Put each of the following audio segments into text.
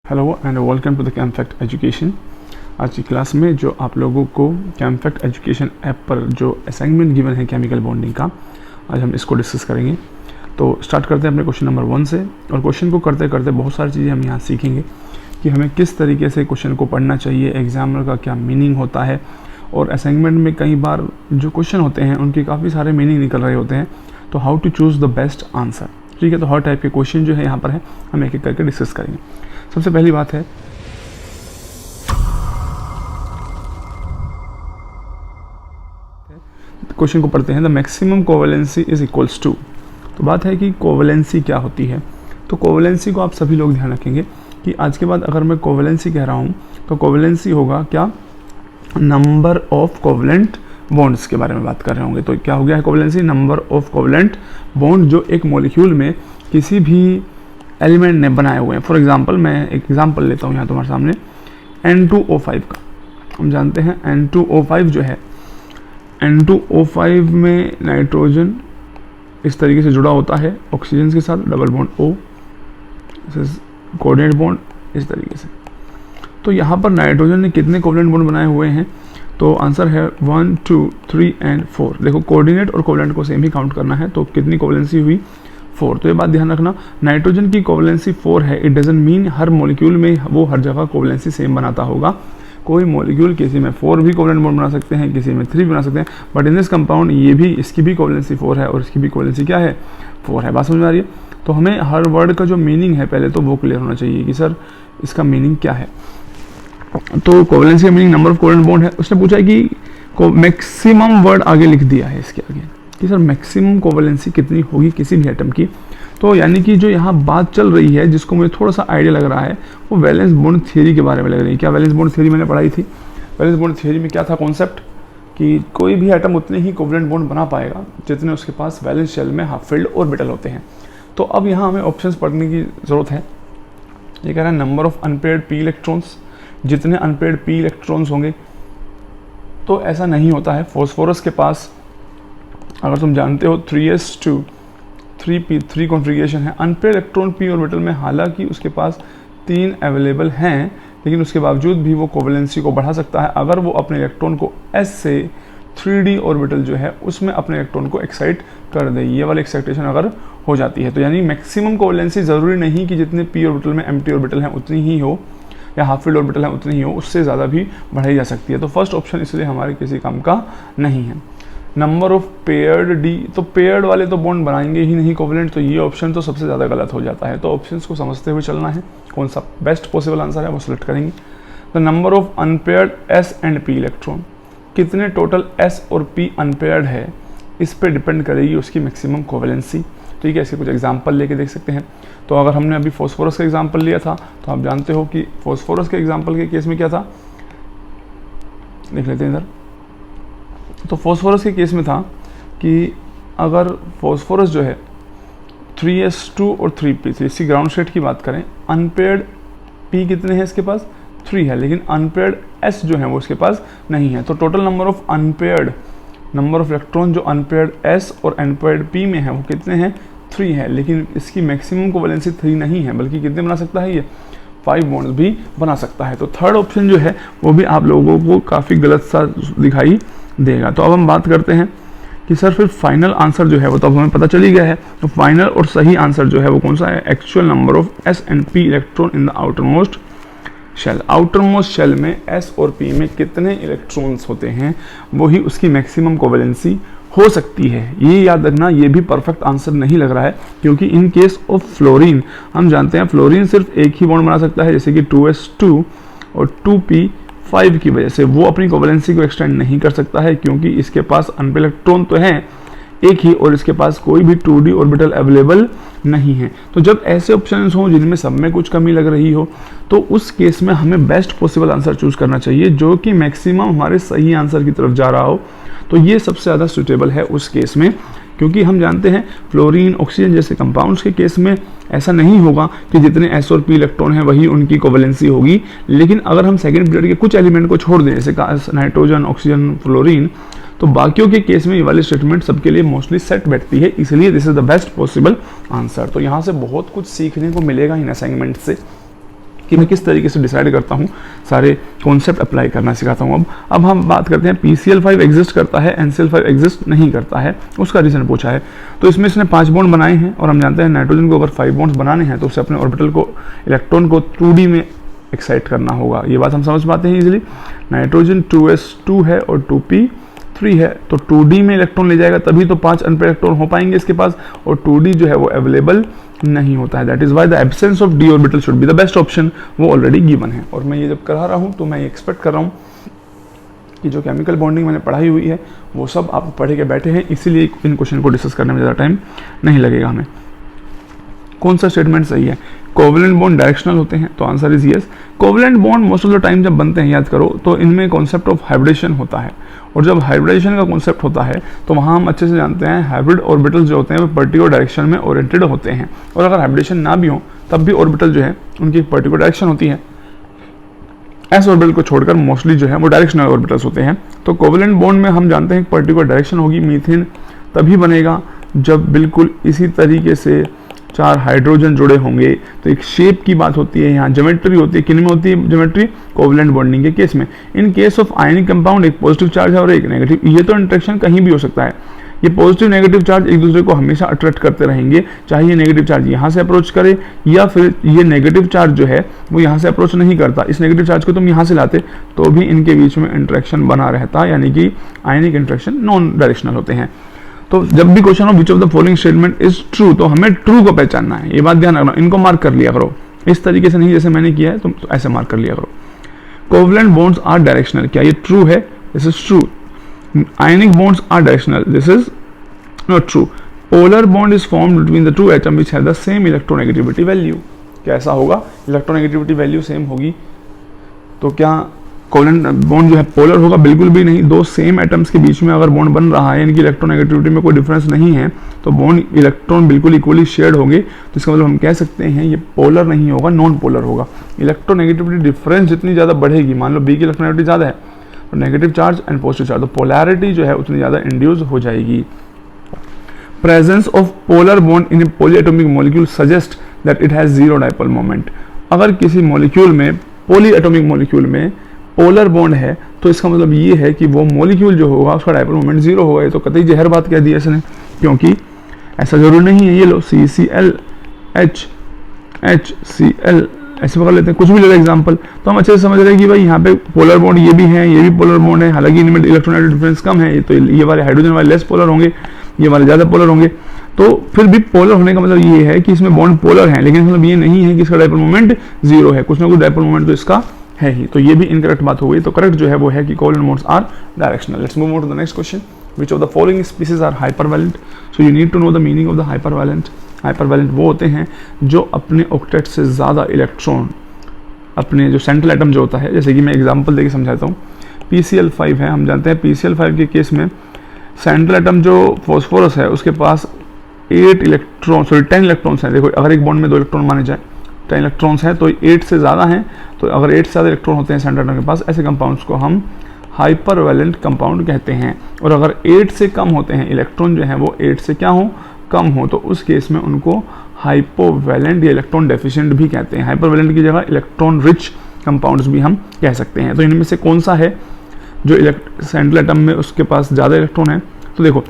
Hello and welcome to the Camfact education. आज की class में जो आप लोगों को कैमफैक्ट एजुकेशन ऐप पर जो असाइनमेंट गिवन है केमिकल बॉन्डिंग का, आज हम इसको डिस्कस करेंगे। तो स्टार्ट करते हैं अपने क्वेश्चन नंबर 1 से। और क्वेश्चन को करते करते बहुत सारी चीज़ें हम यहाँ सीखेंगे कि हमें किस तरीके से क्वेश्चन को पढ़ना चाहिए, एग्जामिनर का क्या मीनिंग होता है। और असाइनमेंट में कई बार जो क्वेश्चन होते हैं उनके काफ़ी सारे मीनिंग निकल रहे होते हैं, तो how to choose the best answer. ठीक है, तो हर टाइप के क्वेश्चन जो है यहाँ पर है, हम एक एक करके डिस्कस करेंगे। सबसे पहली बात है क्वेश्चन को पढ़ते हैं। The maximum covalency is equals to. तो बात है कि कोवेलेंसी क्या होती है। तो कोवेलेंसी को आप सभी लोग ध्यान रखेंगे कि आज के बाद अगर मैं कोवेलेंसी कह रहा हूँ तो कोवेलेंसी होगा क्या, नंबर ऑफ कोवेलेंट बॉन्ड्स के बारे में बात कर रहे होंगे। तो क्या हो गया है covalency, number of covalent bond जो एक मॉलिक्यूल में किसी भी एलिमेंट ने बनाए हुए हैं। फॉर एग्जांपल मैं एक एग्जांपल लेता हूँ यहाँ तुम्हारे सामने N2O5 का। हम जानते हैं N2O5 जो है, N2O5 में नाइट्रोजन इस तरीके से जुड़ा होता है ऑक्सीजन के साथ, double bond O, coordinate bond इस तरीके से। तो यहाँ पर नाइट्रोजन ने कितने कोवलेंट बॉन्ड बनाए हुए हैं, तो आंसर है 1, 2, 3 एंड 4। देखो कोऑर्डिनेट और कोवलेंट को सेम ही काउंट करना है, तो कितनी कोवलेंसी हुई, 4। तो ये बात ध्यान रखना, नाइट्रोजन की कोवलेंसी 4 है। It doesn't mean her molecule में वो हर जगह कोवलेंसी सेम बनाता होगा। कोई मॉलिक्यूल किसी में 4 भी कोवलेंट बॉन्ड बना सकते हैं, किसी में 3 बना सकते हैं, बट इन दिस कंपाउंड ये भी, इसकी भी कोवलेंसी 4 है और इसकी भी कोवलेंसी क्या है, 4 है। बात समझ में आ रही है। तो हमें हर वर्ड का जो मीनिंग है पहले तो वो क्लियर होना चाहिए कि सर इसका मीनिंग क्या है। तो कोवलेंसी का meaning number of covalent bond है। उसने पूछा है कि मैक्सिमम वर्ड आगे लिख दिया है इसके आगे कि सर मैक्सिमम कोवलेंसी कितनी होगी किसी भी एटम की। तो यानी कि जो यहाँ बात चल रही है, जिसको मुझे थोड़ा सा आइडिया लग रहा है, वो वैलेंस बॉन्ड थ्योरी के बारे में लग रही है। क्या वैलेंस बॉन्ड थ्योरी मैंने पढ़ाई थी। वैलेंस बॉन्ड थ्योरी में क्या था कॉन्सेप्ट, कि कोई भी एटम उतने ही कोवलेंट बॉन्ड बना पाएगा जितने उसके पास वैलेंस शेल में हाफ फिल्ड ऑर्बिटल होते हैं। तो अब यहाँ हमें ऑप्शंस पढ़ने की ज़रूरत है। ये कह रहा है number of unpaired P electrons, जितने अनपेयर्ड पी इलेक्ट्रॉन्स होंगे। तो ऐसा नहीं होता है। फॉस्फोरस के पास अगर तुम जानते हो 3s2 3p3 कॉन्फ़िगरेशन है। अनपेयर्ड इलेक्ट्रॉन पी ऑर्बिटल में हालांकि उसके पास 3 अवेलेबल हैं, लेकिन उसके बावजूद भी वो कोवलेंसी को बढ़ा सकता है अगर वो अपने इलेक्ट्रॉन को s से 3d ऑर्बिटल जो है उसमें अपने इलेक्ट्रॉन को एक्साइट कर दे। ये वाली एक्साइटेशन अगर हो जाती है तो यानी मैक्सिमम कोवलेंसी ज़रूरी नहीं कि जितने पी ऑर्बिटल में एम्प्टी ऑर्बिटल हैं उतनी ही हो, या हाफ फील्ड ऑर्बिटल है उतनी ही हो, उससे ज़्यादा भी बढ़ाई जा सकती है। तो फर्स्ट ऑप्शन इसलिए हमारे किसी काम का नहीं है। नंबर ऑफ पेयर्ड डी, तो पेयर्ड वाले तो बॉन्ड बनाएंगे ही नहीं कोवलेंट, तो ये ऑप्शन तो सबसे ज़्यादा गलत हो जाता है। तो ऑप्शंस को समझते हुए चलना है, कौन सा बेस्ट पॉसिबल आंसर है वो सिलेक्ट करेंगे। The number of unpaired S and p electron, कितने टोटल एस और पी अनपेयर्ड है, इस पर डिपेंड करेगी उसकी मैक्सिमम कोवलेंसी। ठीक है, इसके कुछ एग्जाम्पल लेके देख सकते हैं। तो अगर हमने अभी फॉस्फोरस का एग्जाम्पल लिया था तो आप जानते हो कि फॉस्फोरस के एग्जाम्पल के केस में क्या था, देख लेते हैं इधर। तो फॉस्फोरस के केस में था कि अगर फॉस्फोरस जो है 3s2 और 3p3, इसकी ग्राउंड स्टेट की बात करें, अनपेयर्ड p कितने हैं इसके पास, 3 है, लेकिन अनपेयर्ड s जो है वो इसके पास नहीं है। तो total number of unpaired, number of electron जो अनपेयर्ड s और अनपेयर्ड p में है वो कितने हैं, 3 है, लेकिन इसकी मैक्सिमम कोवलेंसी 3 नहीं है, बल्कि कितने बना सकता है, ये 5 बॉन्ड्स भी बना सकता है। तो थर्ड ऑप्शन जो है वो भी आप लोगों को काफ़ी गलत सा दिखाई देगा। तो अब हम बात करते हैं कि सर फिर फाइनल आंसर जो है वो तो अब हमें पता चल ही गया है। तो फाइनल और सही आंसर जो है वो कौन सा है, actual number of s and p electron in the outermost shell. Outermost shell में एस और पी में कितने इलेक्ट्रॉन्स होते हैं वही उसकी मैक्सिमम कोवलेंसी हो सकती है। ये याद रखना, ये भी परफेक्ट आंसर नहीं लग रहा है, क्योंकि इन केस ऑफ फ्लोरीन हम जानते हैं फ्लोरीन सिर्फ एक ही बॉन्ड बना सकता है, जैसे कि 2s2 और 2p5 की वजह से वो अपनी कोवलेंसी को एक्सटेंड नहीं कर सकता है, क्योंकि इसके पास अनपेयर्ड इलेक्ट्रॉन तो हैं एक ही और इसके पास कोई भी 2d ऑर्बिटल अवेलेबल नहीं है। तो जब ऐसे ऑप्शंस हों जिनमें सब में कुछ कमी लग रही हो, तो उस केस में हमें बेस्ट पॉसिबल आंसर चूज करना चाहिए जो कि मैक्सिमम हमारे सही आंसर की तरफ जा रहा हो। तो ये सबसे ज़्यादा सूटेबल है उस केस में, क्योंकि हम जानते हैं फ्लोरीन, ऑक्सीजन जैसे कंपाउंड्स के केस में ऐसा नहीं होगा कि जितने एस और पी इलेक्ट्रॉन हैं वही उनकी कोवलेंसी होगी। लेकिन अगर हम सेकंड पीरियड के कुछ एलिमेंट को छोड़ दें, जैसे नाइट्रोजन, ऑक्सीजन, फ्लोरीन, तो बाकियों के केस में ये वाली स्टेटमेंट सबके लिए मोस्टली सेट बैठती है, इसलिए this is the best possible answer. तो यहाँ से बहुत कुछ सीखने को मिलेगा इन असाइनमेंट से। कि मैं किस तरीके से डिसाइड करता हूँ, सारे कॉन्सेप्ट अप्लाई करना सिखाता हूँ। अब हम बात करते हैं PCl5 एग्जिस्ट करता है, NCl5 एग्जिस्ट नहीं करता है, उसका रीज़न पूछा है। तो इसमें इसने 5 बॉन्ड बनाए हैं और हम जानते हैं नाइट्रोजन को अगर 5 बॉन्ड्स बनाने हैं तो उसे अपने ऑर्बिटल को, इलेक्ट्रॉन को 2D में एक्साइट करना होगा। ये बात हम समझ पाते हैं इजीली। नाइट्रोजन 2s2 है और 2p3 है, तो 2D में इलेक्ट्रॉन ले जाएगा तभी तो 5 अनपेयर इलेक्ट्रॉन हो पाएंगे इसके पास, और 2D जो है वो अवेलेबल नहीं होता है। That is why the absence of D orbital should be the best option, वो ऑलरेडी गिवन है। और मैं ये जब करा रहा हूँ तो मैं ये एक्सपेक्ट कर रहा हूँ कि जो केमिकल बॉन्डिंग मैंने पढ़ाई हुई है वो सब आप पढ़े के बैठे हैं, इसीलिए इन क्वेश्चन को डिस्कस करने में ज़्यादा टाइम नहीं लगेगा हमें। कौन सा स्टेटमेंट सही है? कोवलेंट बॉन्ड डायरेक्शनल होते हैं, तो answer is yes. Covalent bond most of the time जब बनते हैं, याद करो, तो इनमें कॉन्सेप्ट ऑफ हाइब्रिडेशन होता है, और जब हाइब्रिडेशन का कॉन्सेप्ट होता है तो वहाँ हम अच्छे से जानते हैं हाइब्रिड ऑर्बिटल्स जो होते हैं वो पर्टिकुलर डायरेक्शन में ओरिएंटेड होते हैं, और अगर हाइब्रिडेशन ना भी हो तब भी ऑर्बिटल जो है उनकी पर्टिकुलर डायरेक्शन होती है। एस ऑर्बिटल को छोड़कर मोस्टली जो है वो डायरेक्शनल ऑर्बिटल्स होते हैं। तो कोवलेंट बॉन्ड में हम जानते हैं पर्टिकुलर डायरेक्शन होगी। मीथेन तभी बनेगा जब बिल्कुल इसी तरीके से 4 हाइड्रोजन जुड़े होंगे। तो एक शेप की बात होती है, यहाँ ज्योमेट्री होती है। किन में होती है ज्योमेट्री? कोवलेंट बॉन्डिंग के केस में। In case of ionic compound एक पॉजिटिव चार्ज है और एक नेगेटिव। ये तो इंटरेक्शन कहीं भी हो सकता है, ये पॉजिटिव नेगेटिव चार्ज एक दूसरे को हमेशा अट्रैक्ट करते रहेंगे, चाहे ये नेगेटिव चार्ज यहाँ से अप्रोच करे या फिर ये नेगेटिव चार्ज जो है वो यहाँ से अप्रोच नहीं करता, इस नेगेटिव चार्ज को तुम यहाँ से लाते तो भी इनके बीच में इंटरेक्शन बना रहता, यानी कि आयनिक इंटरेक्शन नॉन डायरेक्शनल होते हैं। तो जब भी क्वेश्चन हो विच of the following statement is true, तो हमें ट्रू को पहचानना है, ये बात ध्यान रखना। इनको मार्क कर लिया करो इस तरीके से, नहीं जैसे मैंने किया है, तुम तो ऐसे मार्क कर लिया करो। कोवलेंट बॉन्ड्स आर डायरेक्शनल, क्या ये ट्रू है? This is true. Ionic bonds are directional, this is not true. Polar bond is formed between the two atom which have the same electronegativity value, कैसा होगा? Electronegativity value same होगी, तो क्या covalent bond जो है polar होगा? बिल्कुल भी नहीं। दो सेम एटम्स के बीच में अगर बॉन्ड बन रहा है, इनकी इलेक्ट्रोनेगेटिविटी में कोई डिफरेंस नहीं है, तो बॉन्ड इलेक्ट्रॉन बिल्कुल इक्वली शेयर्ड होंगे, तो इसका मतलब हम कह सकते हैं ये पोलर नहीं होगा, नॉन पोलर होगा। इलेक्ट्रोनेगेटिविटी डिफरेंस जितनी ज़्यादा बढ़ेगी, मान लो बी की इलेक्ट्रोनेगेटिविटी ज़्यादा है, तो negative charge and positive charge, तो पोलैरिटी जो है उतनी ज़्यादा इंड्यूस हो जाएगी। Presence of polar bond in A polyatomic molecule suggest that it has zero dipole moment. अगर किसी मॉलिक्यूल में, पॉलीएटॉमिक मॉलिक्यूल में पोलर बॉन्ड है, तो इसका मतलब ये है कि वो मॉलिक्यूल जो होगा उसका डायपोल मोमेंट जीरो होगा। ये तो कतई जहर बात कह दी है इसने, क्योंकि ऐसा जरूर नहीं है। ये लो CCl HCl ऐसे पकड़ लेते हैं, कुछ भी ले लो एग्जाम्पल, तो हम अच्छे से समझ रहे हैं कि भाई यहाँ पे पोलर बॉन्ड ये भी है, ये भी पोलर बॉन्ड है, हालांकि इनमें इलेक्ट्रोनेगेटिव डिफरेंस कम है, तो ये वाले हाइड्रोजन वाले लेस पोलर होंगे, ये वाले ज़्यादा पोलर होंगे। तो फिर भी पोलर होने का मतलब ये है कि इसमें बॉन्ड पोलर है, लेकिन मतलब ये नहीं है कि इसका डायपोल मोमेंट जीरो है, कुछ ना कुछ डायपोल मोमेंट तो इसका है ही। तो ये भी इनकरेक्ट बात हो गई। तो करेक्ट जो है वो है कि covalent bonds are directional. Let's move on to the next question. Which of the following species are hypervalent? So you need to know the meaning of the hypervalent. Hypervalent वो होते हैं जो अपने ऑक्टेट से ज़्यादा इलेक्ट्रॉन, अपने जो central atom जो होता है, जैसे कि मैं एग्जांपल देके समझाता हूँ। PCl5 है, हम जानते हैं PCl5 के केस में सेंट्रल एटम जो फॉस्फोरस है उसके पास 10 इलेक्ट्रॉन्स हैं। देखो अगर एक बॉन्ड में 2 इलेक्ट्रॉन माने जाए, 10 इलेक्ट्रॉन्स हैं, तो 8 से ज़्यादा हैं, तो अगर 8 से ज़्यादा इलेक्ट्रॉन होते हैं सेंट्रल एटम के पास, ऐसे कंपाउंड्स को हम हाइपरवैलेंट कंपाउंड कहते हैं। और अगर 8 से कम होते हैं इलेक्ट्रॉन जो है वो 8 से क्या हो, कम हो, तो उस केस में उनको हाइपोवैलेंट या इलेक्ट्रॉन डेफिशिएंट भी कहते हैं। हाइपरवैलेंट की जगह इलेक्ट्रॉन रिच कंपाउंड्स भी हम कह सकते हैं। तो इनमें से कौन सा है जो सेंट्रल एटम में उसके पास ज़्यादा इलेक्ट्रॉन है? तो देखो,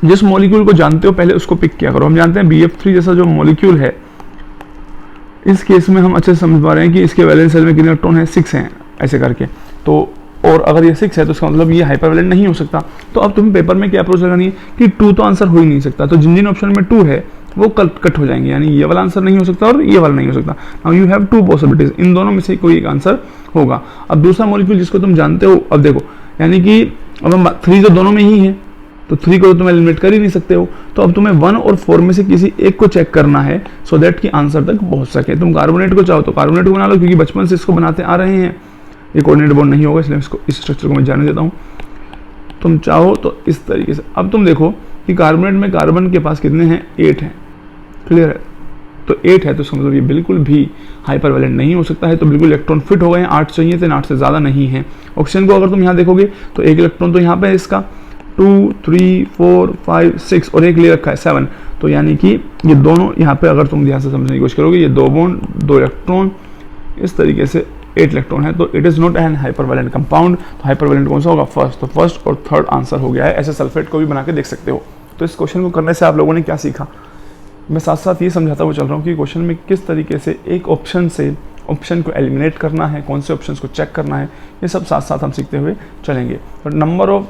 जिस मॉलिक्यूल को जानते हो पहले उसको पिक किया करो। हम जानते हैं BF3 जैसा जो मॉलिक्यूल है, इस केस में हम अच्छे से समझ पा रहे हैं कि इसके वैलेंस शेल में कितने इलेक्ट्रॉन है, 6 हैं ऐसे करके। तो और अगर ये 6 है तो इसका मतलब ये हाइपरवैलेंट नहीं हो सकता। तो अब तुम्हें पेपर में क्या अप्रोच लगानी है कि 2 तो आंसर हो ही नहीं सकता, तो जिन जिन ऑप्शन में 2 है वो कट हो जाएंगे, यानी ये वाला आंसर नहीं हो सकता और ये वाला नहीं हो सकता। नाउ यू हैव 2 पॉसिबिलिटीज, इन दोनों में से कोई एक आंसर होगा। अब दूसरा मॉलिक्यूल जिसको तुम जानते हो, अब देखो, यानी कि अब हम 3 तो दोनों में ही है, तो 3 को तो तुम एलिमिनेट कर ही नहीं सकते हो। तो अब तुम्हें 1 और 4 में से किसी एक को चेक करना है, सो दैट कि आंसर तक पहुंच सके। तुम कार्बोनेट को चाहो तो कार्बोनेट को बना लो, क्योंकि बचपन से इसको बनाते आ रहे हैं। ये कोऑर्डिनेट बॉन्ड नहीं होगा, इसलिए इसको, इस स्ट्रक्चर को मैं जाने देता हूँ। तुम चाहो तो इस तरीके से। अब तुम देखो कि कार्बोनेट में कार्बन के पास कितने हैं, 8 हैं, क्लियर है। तो 8 है तो इसका मतलब ये बिल्कुल भी हाइपरवैलेंट नहीं हो सकता है। तो बिल्कुल इलेक्ट्रॉन फिट हो गए हैं, 8 चाहिए थे, 8 से ज़्यादा नहीं है। ऑक्सीजन को अगर तुम यहाँ देखोगे तो एक इलेक्ट्रॉन तो यहाँ पे है इसका, 2, 3, 4, 5, 6 और एक ले रखा है 7। तो यानी कि ये दोनों यहाँ पे अगर तुम ध्यान से समझने की कोशिश करोगे, ये 2 बॉन्ड, 2 इलेक्ट्रॉन, इस तरीके से 8 इलेक्ट्रॉन है, तो it is not an hypervalent compound. तो हाइपरवैलेंट कौन सा होगा? फर्स्ट। तो फर्स्ट और थर्ड आंसर हो गया है। ऐसे सल्फेट को भी बना के देख सकते हो। तो इस क्वेश्चन को करने से आप लोगों ने क्या सीखा, मैं साथ साथ ये समझाता हुआ चल रहा हूँ कि क्वेश्चन में किस तरीके से एक ऑप्शन से ऑप्शन को एलिमिनेट करना है, कौन से ऑप्शंस को चेक करना है, ये सब साथ साथ हम सीखते हुए चलेंगे। और number of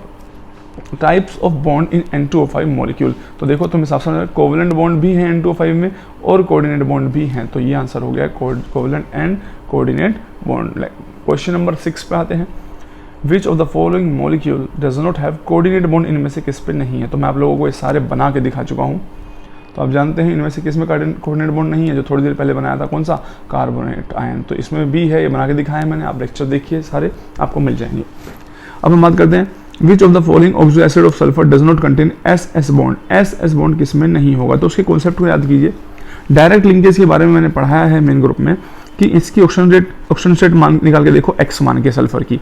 types of bond in N2O5 molecule, तो देखो तुम हिसाब से कोवेलेंट बॉन्ड भी हैं N2O5 में और कोऑर्डिनेट बॉन्ड भी हैं, तो ये आंसर हो गया covalent and coordinate bond. Question number 6 पे आते हैं। विच of the following molecule does not have coordinate bond, इनमें से किस पे नहीं है? तो मैं आप लोगों को ये सारे बना के दिखा चुका हूँ, तो आप जानते हैं इनमें से किस में कोऑर्डिनेट बॉन्ड नहीं है, जो थोड़ी देर पहले बनाया था, कौन सा? Carbonate ion. तो इसमें भी है, ये बना के दिखाया है मैंने, आप लेक्चर देखिए, सारे आपको मिल जाएंगे। अब हम बात करते हैं विच of the following oxo acid of sulphur does not contain S bond. S bond किस में नहीं होगा? तो उसके कॉन्सेप्ट को याद कीजिए। डायरेक्ट लिंकेज के बारे में मैंने पढ़ाया है मेन ग्रुप में कि इसकी ऑक्सीजन स्टेट मान निकाल के देखो, एक्स मान के सल्फर की,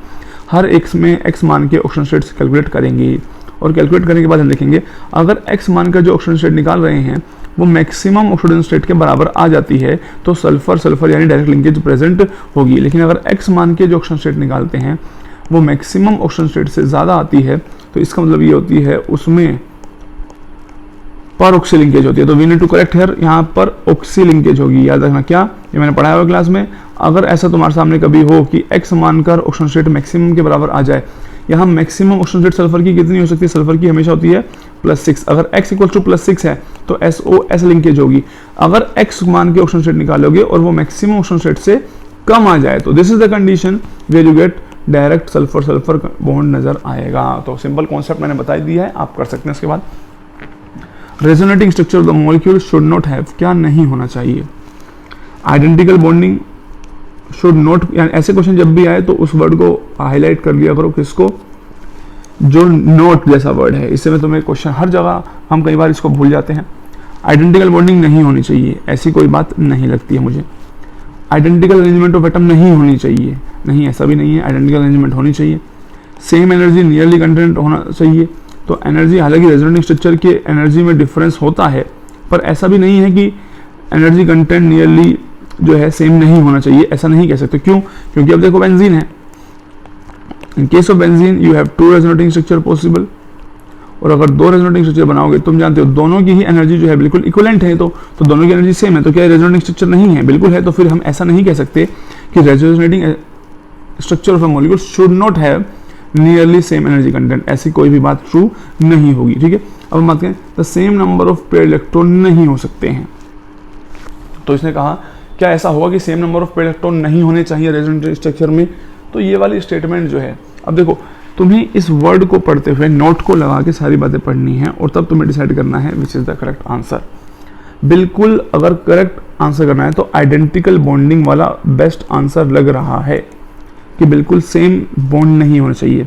हर एक्स में एक्स मान के ऑक्सीजन स्टेट्स कैलकुलेट करेंगे, और कैलकुलेट करने के बाद हम देखेंगे अगर एक्स मान का जो ऑक्सीजन स्टेट निकाल रहे हैं वो मैक्सिमम ऑक्सीजन स्टेट के बराबर आ जाती है तो सल्फर यानी डायरेक्ट लिंकेज प्रेजेंट होगी। लेकिन अगर एक्स मान के जो ऑक्सीजन स्टेट निकालते हैं वो मैक्सिमम ऑक्सीजन स्टेट से ज़्यादा आती है, तो इसका मतलब ये होती है उसमें पर ऑक्सी लिंकेज होती है। तो we need to correct here, यहाँ पर ऑक्सी लिंकेज होगी, याद रखना। क्या? ये मैंने पढ़ाया हुआ क्लास में। अगर ऐसा तुम्हारे सामने कभी हो कि एक्स मानकर ऑक्सीजन स्टेट मैक्सिमम के बराबर आ जाए, यहाँ मैक्सिमम ऑक्सीजन स्टेट सल्फर की कितनी हो सकती है? सल्फर की हमेशा होती है +6। अगर x इक्वल टू +6 है तो SO S लिंकेज होगी। अगर x मान के ऑक्सीजन स्टेट निकालोगे और वो मैक्सिमम ऑक्सीजन स्टेट से कम आ जाए तो this is the condition where you get direct sulphur bond नजर आएगा। तो सिंपल कॉन्सेप्ट मैंने बता दिया है, आप कर सकते हैं। उसके बाद resonating structure of the molecule should not have, क्या नहीं होना चाहिए? आइडेंटिकल बॉन्डिंग शुड नॉट, यानी ऐसे क्वेश्चन जब भी आए तो उस वर्ड को हाईलाइट कर लिया करो, किसको? जो नोट जैसा वर्ड है। इससे में तुम्हें क्वेश्चन हर जगह हम कई बार इसको भूल जाते हैं। आइडेंटिकल बॉन्डिंग नहीं होनी चाहिए, ऐसी कोई बात नहीं लगती है मुझे। आइडेंटिकल अरेंजमेंट ऑफ एटम नहीं होनी चाहिए, नहीं ऐसा भी नहीं है, आइडेंटिकल अरेंजमेंट होनी चाहिए। सेम एनर्जी नियरली कंटेंट होना चाहिए। तो एनर्जी, हालांकि रेजोनेटिंग स्ट्रक्चर के एनर्जी में डिफरेंस होता है, पर ऐसा भी नहीं है कि एनर्जी कंटेंट नियरली जो है सेम नहीं होना चाहिए, ऐसा नहीं कह सकते। क्यों? क्योंकि अब देखो बेंजीन है, in case of benzene you have 2 resonating structure possible, और अगर 2 रेजोनेटिंग स्ट्रक्चर बनाओगे, तुम जानते हो दोनों की ही एनर्जी जो है बिल्कुल इक्विवेलेंट है, तो दोनों की एनर्जी सेम है, तो क्या रेजोनेटिंग स्ट्रक्चर नहीं है? बिल्कुल है। तो फिर हम ऐसा नहीं कह सकते कि resonating structure of a molecule should not have nearly same energy content, ऐसी कोई भी बात ट्रू नहीं होगी। ठीक है, अब हम बात करें the same number of pair electron नहीं हो सकते हैं। तो इसने कहा क्या ऐसा होगा कि same number of pair electron नहीं होने चाहिए रेजोनेटिंग स्ट्रक्चर में? तो ये वाली स्टेटमेंट जो है, अब देखो तुम्हें इस वर्ड को पढ़ते हुए नोट को लगा के सारी बातें पढ़नी है और तब तुम्हें डिसाइड करना है which is the correct answer. बिल्कुल अगर करेक्ट आंसर करना है तो आइडेंटिकल बॉन्डिंग वाला बेस्ट आंसर लग रहा है कि बिल्कुल सेम बॉन्ड नहीं होना चाहिए।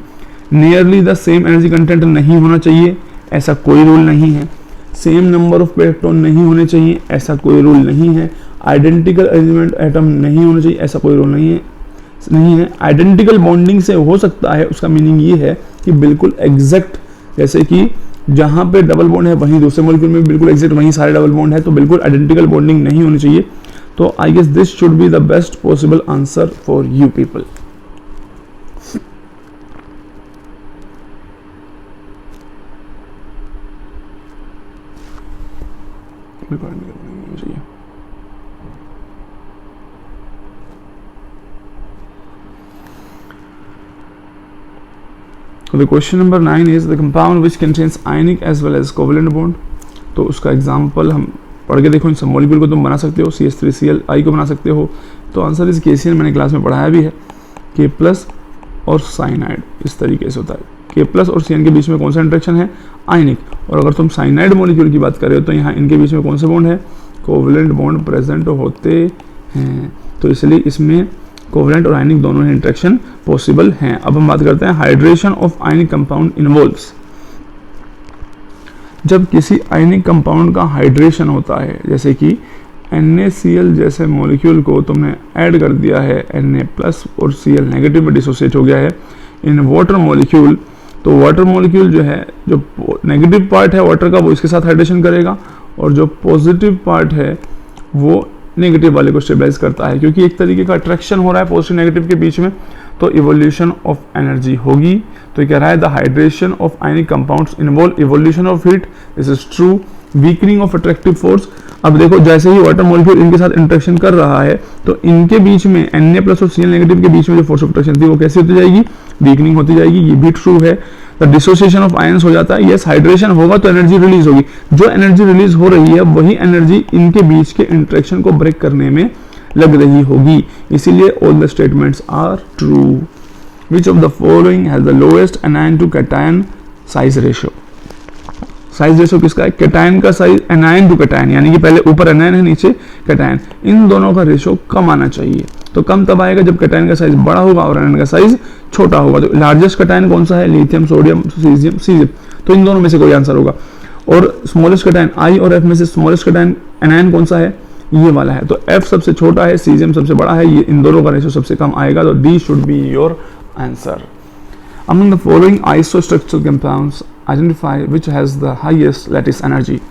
Nearly the same energy content नहीं होना चाहिए, ऐसा कोई रूल नहीं है। सेम नंबर ऑफ इलेक्ट्रॉन नहीं होने चाहिए, ऐसा कोई रूल नहीं है। आइडेंटिकल अरेंजमेंट एटम नहीं होना चाहिए, ऐसा कोई रूल नहीं है। आइडेंटिकल बॉन्डिंग से हो सकता है, उसका मीनिंग ये है कि बिल्कुल एग्जैक्ट, जैसे कि जहाँ पे डबल बॉन्ड है वहीं दूसरे मॉलिक्यूल में बिल्कुल एग्जैक्ट वहीं सारे डबल बॉन्ड है, तो बिल्कुल आइडेंटिकल बॉन्डिंग नहीं होनी चाहिए। तो I guess this should be the best possible answer for you people. So the question number 9 is the compound which contains ionic as well as covalent bond। तो उसका example हम पढ़ के देखो। इन सब मॉलिक्यूल को तुम बना सकते हो, CH3Cl को बना सकते हो। तो आंसर इस KCl मैंने क्लास में पढ़ाया भी है, K+ और साइनाइड इस तरीके से होता है। K+ और CN के बीच में कौन सा इंट्रैक्शन है? आयनिक। और अगर तुम साइनाइड मॉलिक्यूल की बात कर रहे हो तो यहाँ इनके बीच में कौन सा बॉन्ड है? कोवलेंट बॉन्ड प्रेजेंट होते हैं, तो इसलिए इसमें कोवलेंट और आयनिक दोनों ही इंट्रैक्शन पॉसिबल हैं। अब हम बात करते हैं hydration of ionic compound involves. जब किसी आयनिक कंपाउंड का हाइड्रेशन होता है, जैसे कि NaCl जैसे मॉलिक्यूल को तुमने ऐड कर दिया है, Na+ और Cl नेगेटिव में डिसोसिएट हो गया है इन वाटर मॉलिक्यूल, तो वाटर मॉलिक्यूल जो है, जो नेगेटिव पार्ट है वाटर का वो इसके साथ हाइड्रेशन करेगा, और जो पॉजिटिव पार्ट है वो नेगेटिव वाले को स्टेबलाइज करता है, क्योंकि एक तरीके का अट्रैक्शन हो रहा है पॉजिटिव नेगेटिव के बीच में, तो इवोल्यूशन ऑफ एनर्जी होगी। तो ये कह रहा है the hydration of ionic compounds involve evolution of heat, this is true. Weakening of attractive force, अब देखो जैसे ही वाटर मॉलिक्यूल इनके साथ इंटरेक्शन कर रहा है तो इनके बीच में Na प्लस और Cl नेगेटिव के बीच में जो फोर्स ऑफ अट्रैक्शन थी वो कैसी होती जाएगी, वीकनिंग होती जाएगी, ये भी ट्रू है। द डिसोसिएशन ऑफ आयंस हो जाता है, यस हाइड्रेशन होगा तो एनर्जी रिलीज होगी, जो एनर्जी रिलीज हो रही है वही एनर्जी इनके बीच के इंटरेक्शन को ब्रेक करने में लग रही होगी, इसीलिए all the statements are true. Which of the following has the lowest anion to cation size ratio, size ratio किसका है, कैटायन का साइज, एनायन टू कैटायन, यानी कि पहले ऊपर एनायन है नीचे कैटायन, इन दोनों का रेशियो कम आना चाहिए। तो कम तब आएगा जब कैटायन का साइज बड़ा होगा और एनायन का साइज छोटा होगा। तो लार्जेस्ट कैटायन कौन सा है, लिथियम, सोडियम, सीजियम, सीजियम, तो इन दोनों में से कोई आंसर होगा। और स्मॉलेस्ट कैटायन आई और एफ में से स्मॉलेस्ट कैटायन एनायन कौन सा है, ये वाला है। तो एफ सबसे छोटा है, सीजियम सबसे बड़ा है, ये इन दोनों का रेशियो सबसे कम आएगा, तो D should be your answer. Among the following isostructural compounds, identify which has the highest lattice energy.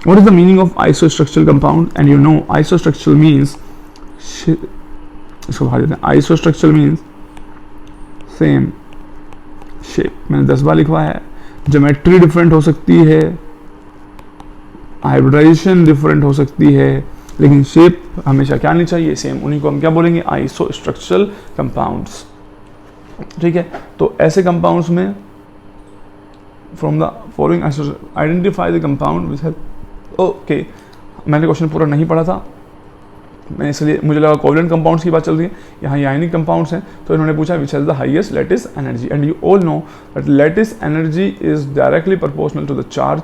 What is the meaning of isostructural compound? And you know, isostructural means, इसको बाहर देते हैं, isostructural means same shape. मैंने 10 बार लिखवा है। Geometry different हो सकती है, हाइब्रिडाइजेशन डिफरेंट हो सकती है, लेकिन शेप हमेशा क्या नहीं चाहिए, सेम। उन्हीं को हम क्या बोलेंगे, आइसोस्ट्रक्चरल कंपाउंड्स। ठीक है, तो ऐसे कंपाउंड्स में from the following identify the compound which has, okay मैंने क्वेश्चन पूरा नहीं पढ़ा था, मैं इसलिए मुझे लगा कोवलेंट कंपाउंड्स की बात चल रही है, यहाँ आयनिक कंपाउंड्स हैं, तो इन्होंने पूछा which has the highest lattice energy. And you all know that lattice energy is directly proportional to the charge,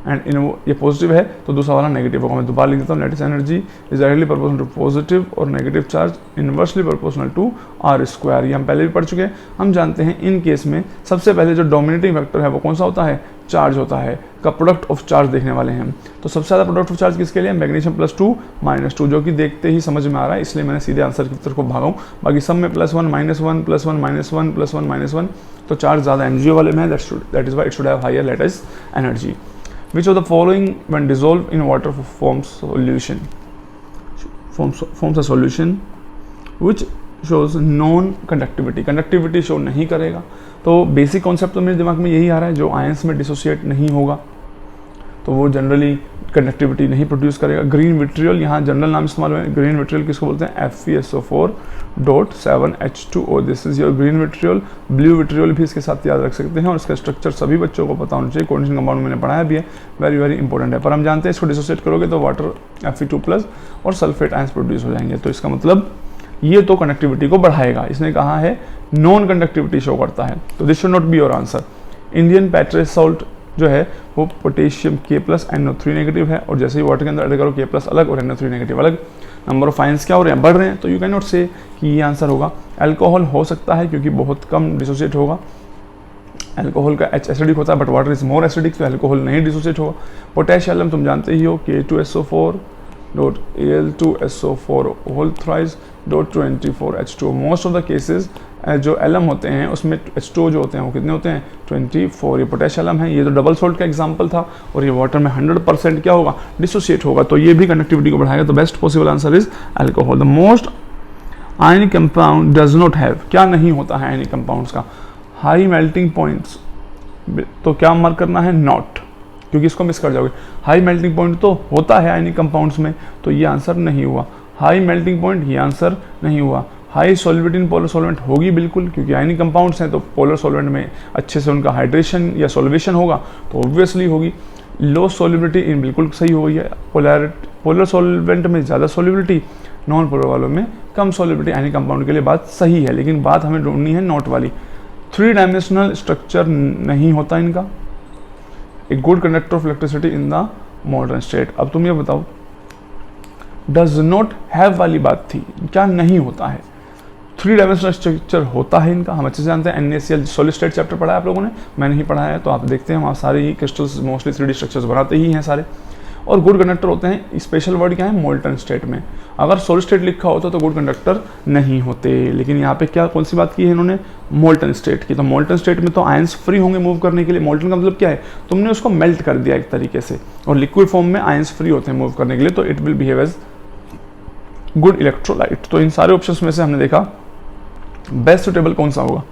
and in ये पॉजिटिव है तो दूसरा वाला नेगेटिव होगा। मैं दोबारा लिख देता हूँ, lattice energy is directly proportional to positive और negative charge inversely proportional to r square. ये हम पहले भी पढ़ चुके हैं। हम जानते हैं इन केस में सबसे पहले जो डोमिनेटिंग फैक्टर है वो कौन सा होता है, चार्ज होता है, का प्रोडक्ट ऑफ चार्ज देखने वाले हैं। तो सबसे ज़्यादा प्रोडक्ट ऑफ चार्ज किसके लिए, मैग्नीशियम +2 -2, जो कि देखते ही समझ में आ रहा है, इसलिए मैंने सीधे आंसर की तरफ भागा हूँ। बाकी सब में +1 -1 +1 -1 +1 -1, तो चार्ज ज़्यादा MgO वाले में, that is why it should have higher lattice energy. Which of the following when dissolved in water forms solution? Forms a solution which shows non conductivity. Conductivity show नहीं करेगा। तो बेसिक कॉन्सेप्ट तो मेरे दिमाग में यही आ रहा है, जो आयंस में डिसोसिएट नहीं होगा तो वो जनरली कंडक्टिविटी नहीं प्रोड्यूस करेगा। ग्रीन विट्रियल, यहाँ जनरल नाम इस्तेमाल हुए हैं। ग्रीन विट्रियल किसको बोलते हैं, FeSO4.7H2O, this is your green vitriol. Blue vitriol भी इसके साथ याद रख सकते हैं, और इसका स्ट्रक्चर सभी बच्चों को पता होना चाहिए, कोऑर्डिनेशन कंपाउंड मैंने पढ़ाया भी है, वेरी वेरी इंपॉर्टेंट है। पर हम जानते हैं इसको डिसोसिएट करोगे तो वाटर Fe2+ और सल्फेट आयंस प्रोड्यूस हो जाएंगे, तो इसका मतलब ये तो कंडक्टिविटी को बढ़ाएगा। इसने कहा है नॉन कंडक्टिविटी शो करता है, तो this should not be your answer. Indian पैट्रेस सॉल्ट जो है वो पोटेशियम K+ NO3 नेगेटिव है, और जैसे ही वाटर के अंदर ऐड करो K+ अलग और NO3 नेगेटिव अलग, नंबर ऑफ आयंस क्या हो रहे हैं, बढ़ रहे हैं, तो यू कैन नॉट से कि ये आंसर होगा। अल्कोहल हो सकता है क्योंकि बहुत कम डिसोसिएट होगा, अल्कोहल का H एसिडिक होता है, but water is more acidic, तो अल्कोहल नहीं डिसोसिएट होगा। पोटेशियम तुम जानते ही हो, K2SO4.Al2SO4 most of the cases जो एलम होते हैं उसमें H2O जो होते हैं वो कितने होते हैं, 24। ये पोटेशियम है, ये तो डबल सॉल्ट का एग्जांपल था, और ये वाटर में 100% क्या होगा, डिसोसिएट होगा, तो ये भी कंडक्टिविटी को बढ़ाएगा। तो best possible answer is alcohol. The most ionic compound does not have, क्या नहीं होता है आयनिक कंपाउंड्स का, हाई मेल्टिंग पॉइंट्स, तो क्या मार्क करना है, नॉट, क्योंकि इसको मिस कर जाओगे। हाई मेल्टिंग पॉइंट तो होता है आयनिक कंपाउंड्स में, तो ये आंसर नहीं हुआ। हाई मेल्टिंग पॉइंट, ये आंसर नहीं हुआ। हाई सॉल्विटी इन पोलर सॉल्वेंट होगी बिल्कुल, क्योंकि आयनिक कंपाउंड्स हैं तो पोलर सॉल्वेंट में अच्छे से उनका हाइड्रेशन या सॉल्वेशन होगा, तो ऑब्वियसली होगी। लो सॉल्युबिलिटी इन बिल्कुल सही हो गई है। पोलर सॉल्वेंट में ज़्यादा सॉल्युबिलिटी, नॉन पोलर वालों में कम सॉल्युबिलिटी, आयनिक कंपाउंड के लिए बात सही है, लेकिन बात हमें ढूंढनी है नॉट वाली। 3 डायमेंशनल स्ट्रक्चर नहीं होता इनका। A good conductor of electricity in the modern state. अब तुम ये बताओ, डज नॉट हैव वाली बात थी, क्या नहीं होता है, 3 डायमेंशनल स्ट्रक्चर होता है इनका, हम अच्छे से जानते हैं। NaCl सॉलिड स्टेट चैप्टर पढ़ा है आप लोगों ने, मैंने ही पढ़ा है, तो आप देखते हैं वहाँ सारे ही क्रिस्टल्स मोस्टली 3D स्ट्रक्चर्स बनाते ही हैं सारे। और गुड कंडक्टर होते हैं, स्पेशल वर्ड क्या है, मोल्टन स्टेट में। अगर सॉलिड स्टेट लिखा होता तो गुड कंडक्टर नहीं होते, लेकिन यहाँ पे क्या कौन सी बात की है इन्होंने, मोल्टन स्टेट की। तो मोल्टन स्टेट में तो आयंस फ्री होंगे मूव करने के लिए। मोल्टन का मतलब क्या है, तुमने उसको मेल्ट कर दिया एक तरीके से, और लिक्विड फॉर्म में आयंस फ्री होते हैं मूव करने के लिए, तो it will behave as good electrolyte. तो इन सारे ऑप्शंस में से हमने देखा बेस्ट सुटेबल कौन सा होगा,